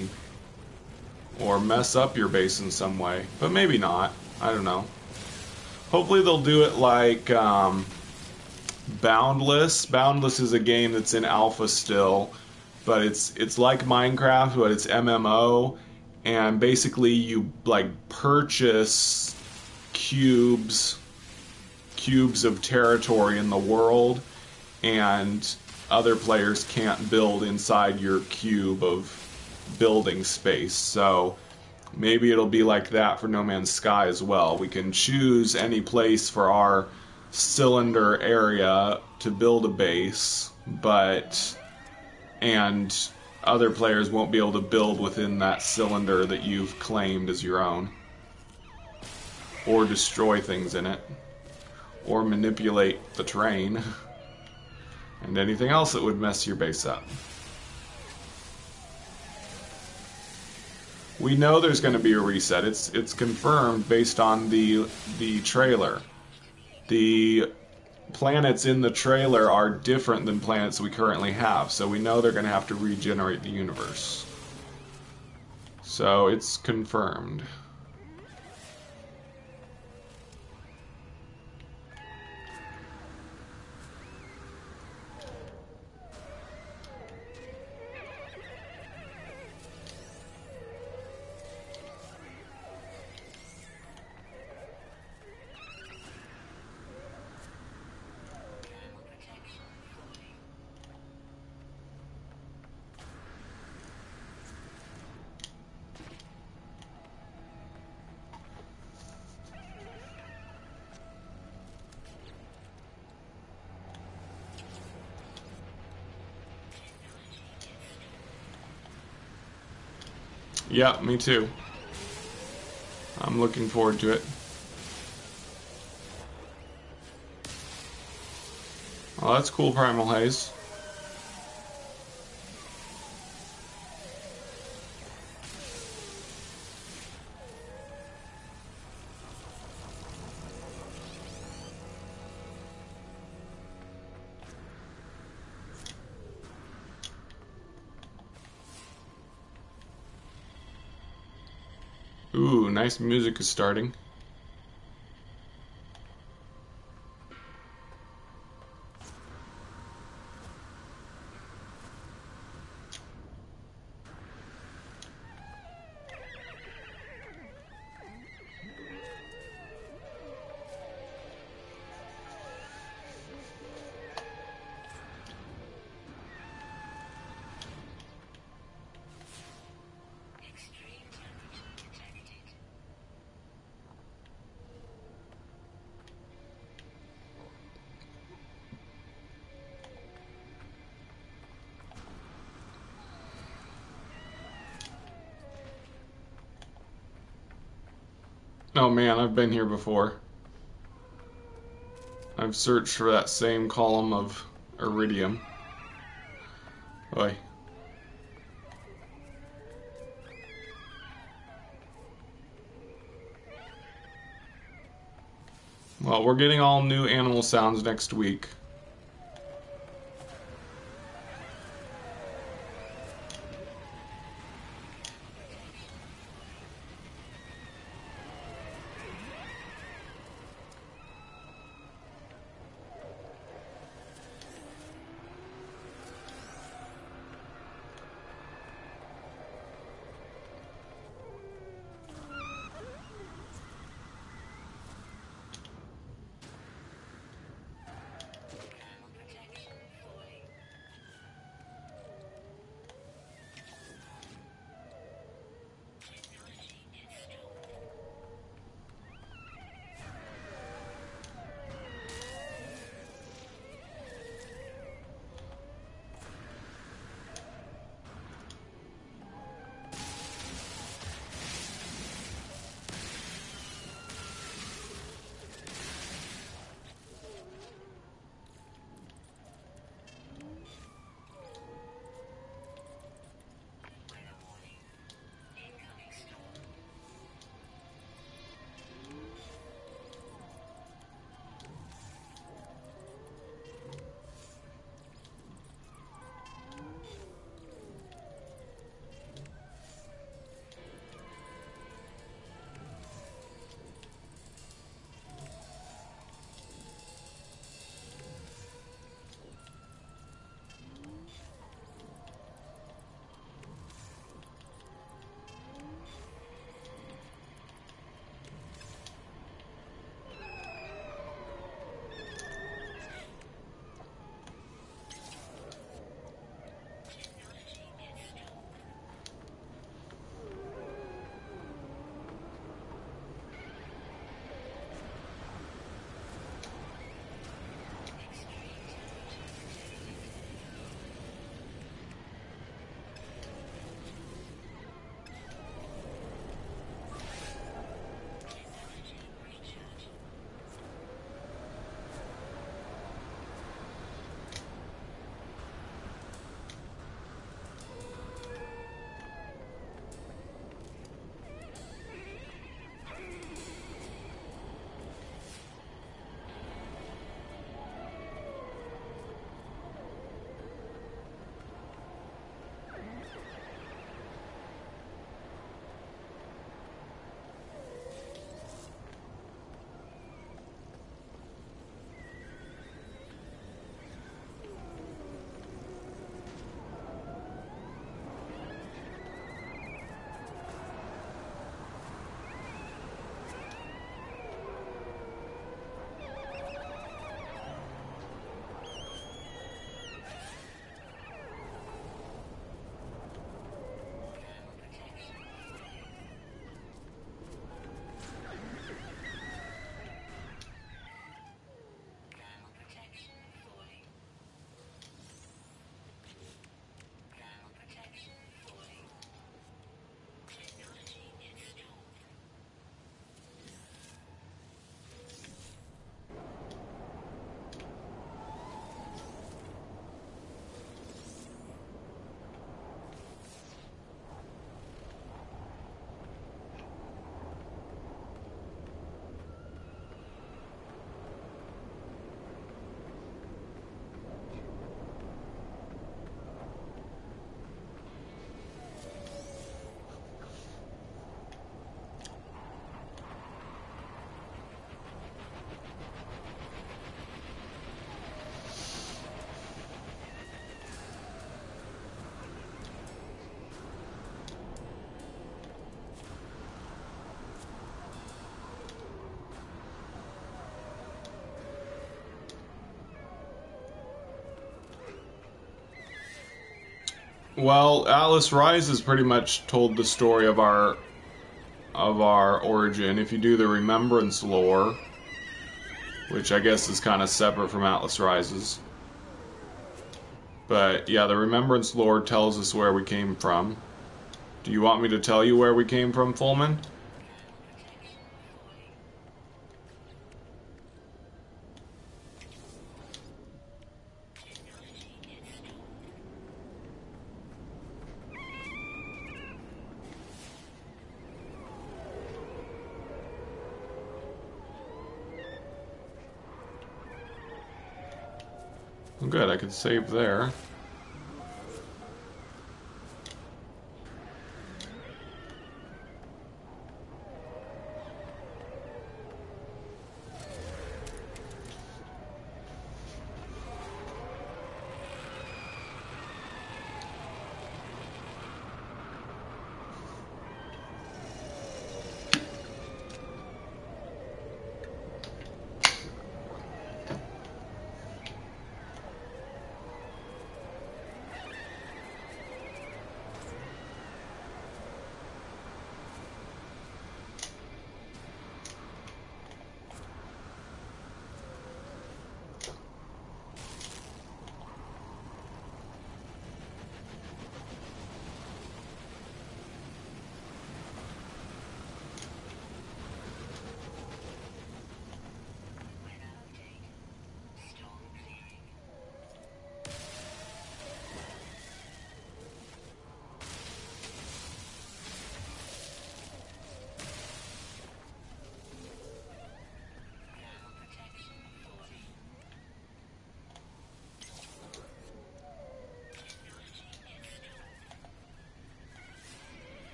or mess up your base in some way. But maybe not. I don't know. Hopefully they'll do it like Boundless. Boundless is a game that's in alpha still, but it's like Minecraft, but it's MMO. And basically you like purchase cubes of territory in the world, and other players can't build inside your cube of building space. So maybe it'll be like that for No Man's Sky as well. We can choose any place for our cylinder area to build a base, and other players won't be able to build within that cylinder that you've claimed as your own. Or destroy things in it. Or manipulate the terrain. And anything else that would mess your base up. We know there's going to be a reset. It's confirmed based on the trailer. The planets in the trailer are different than planets we currently have, so we know they're going to have to regenerate the universe. So it's confirmed. Yeah, me too. I'm looking forward to it. Oh, that's cool, Primal Haze. Ooh, nice music is starting. Oh man, I've been here before. I've searched for that same column of iridium. Oi. Well, we're getting all new animal sounds next week. Well, Atlas Rises pretty much told the story of our origin. If you do the Remembrance lore, which I guess is kind of separate from Atlas Rises. But yeah, the Remembrance lore tells us where we came from. Do you want me to tell you where we came from, Fullman? Well, good, I could save there.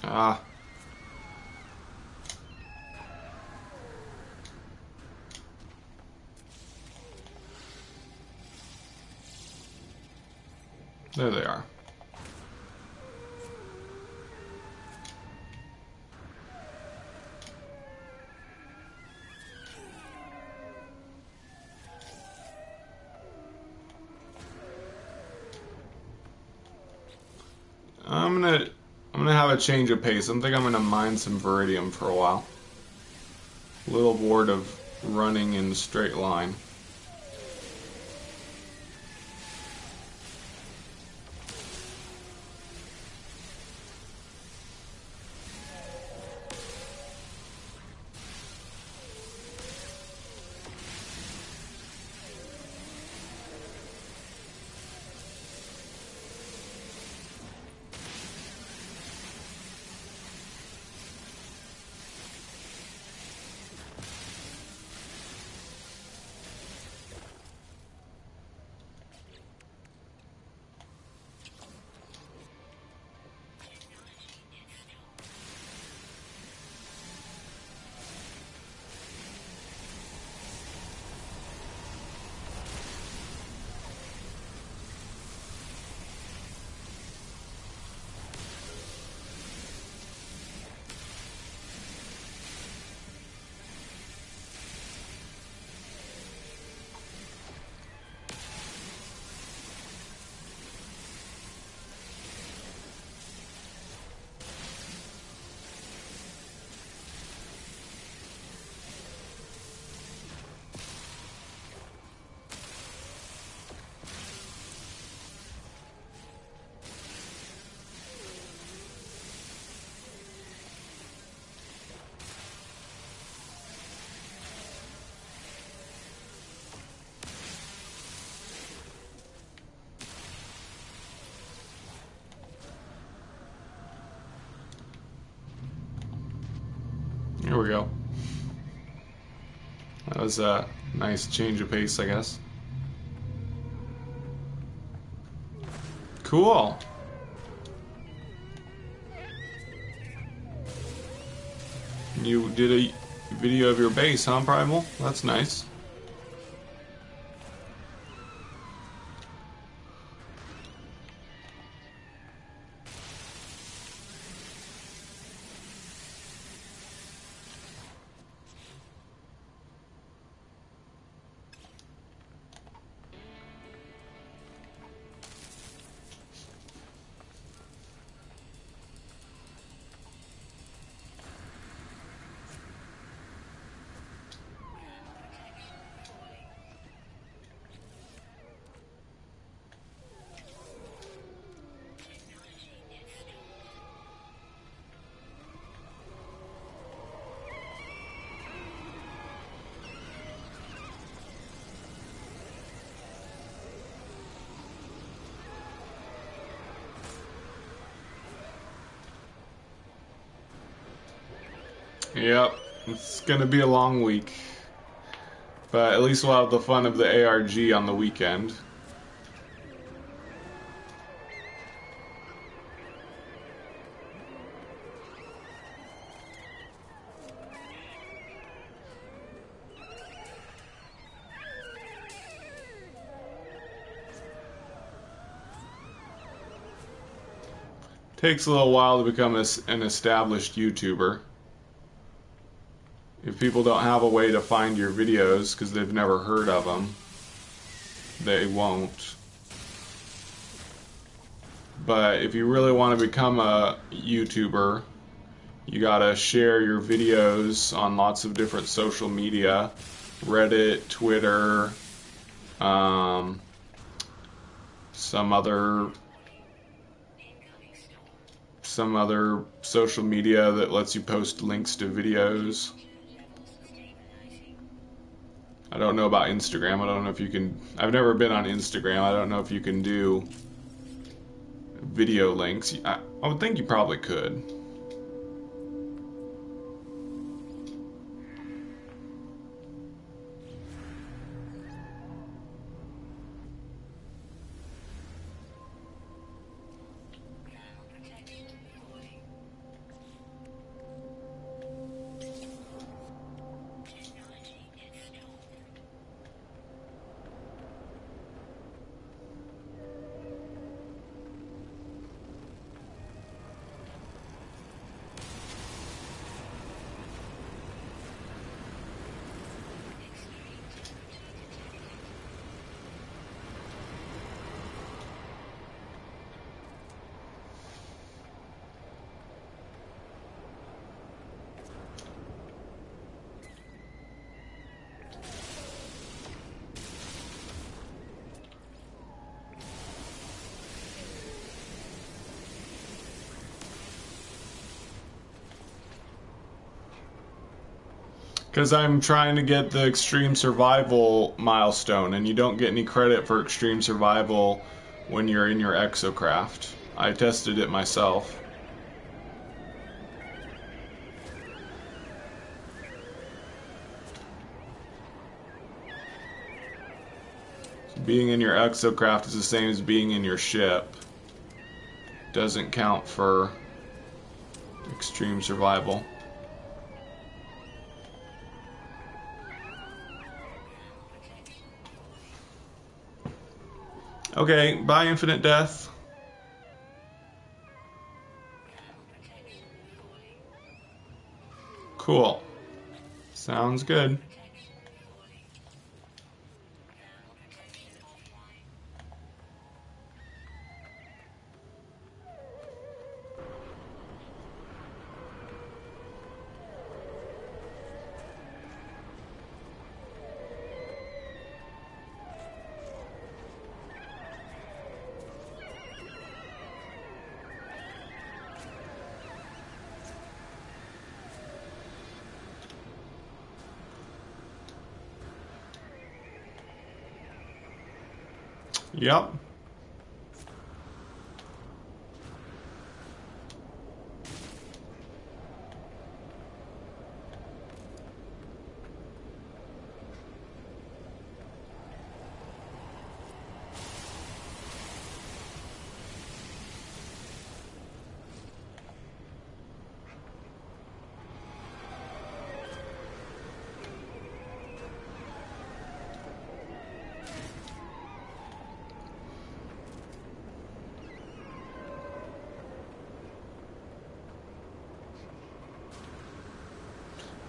Ah. There they are. I'm gonna have a change of pace. I think I'm gonna mine some Viridium for a while. A little bored of running in a straight line. Here we go. That was a nice change of pace, I guess. Cool. You did a video of your base, huh, Primal? That's nice. Yep, it's gonna be a long week. But at least we'll have the fun of the ARG on the weekend. Takes a little while to become an established YouTuber. If people don't have a way to find your videos because they've never heard of them, they won't. But if you really want to become a YouTuber, you gotta share your videos on lots of different social media, Reddit, Twitter, some other social media that lets you post links to videos. I don't know about Instagram. I don't know if you can. I've never been on Instagram. I don't know if you can do video links. I would think you probably could. Because I'm trying to get the extreme survival milestone, and you don't get any credit for extreme survival when you're in your Exocraft. I tested it myself. So being in your Exocraft is the same as being in your ship. Doesn't count for extreme survival. Okay, bye Infinite Death. Cool. Sounds good. Yep.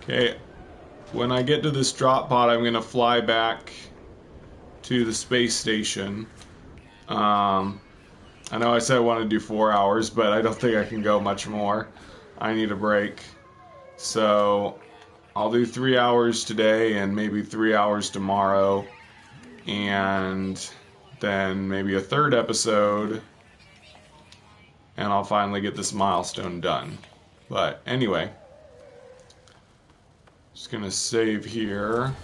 Okay, when I get to this drop pod, I'm going to fly back to the space station. I know I said I want to do 4 hours, but I don't think I can go much more. I need a break. So I'll do 3 hours today and maybe 3 hours tomorrow. And then maybe a third episode. And I'll finally get this milestone done. But anyway. Just gonna save here,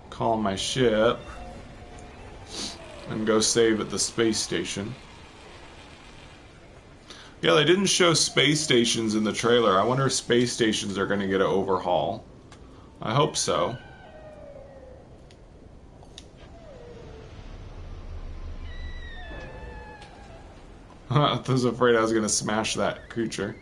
call my ship, and go save at the space station. Yeah, they didn't show space stations in the trailer. I wonder if space stations are going to get an overhaul. I hope so. I was afraid I was going to smash that creature.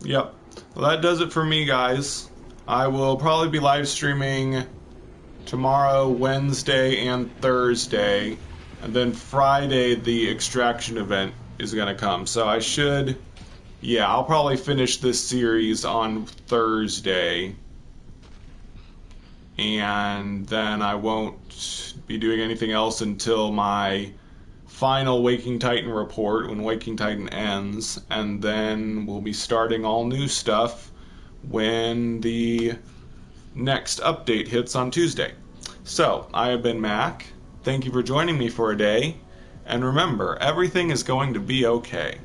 Yep. Well, that does it for me, guys. I will probably be live streaming tomorrow, Wednesday, and Thursday. And then Friday, the extraction event is going to come. So I should... Yeah, I'll probably finish this series on Thursday. And then I won't be doing anything else until my final Waking Titan report when Waking Titan ends, and then we'll be starting all new stuff when the next update hits on Tuesday. So, I have been Mac. Thank you for joining me for a day, and remember, everything is going to be okay.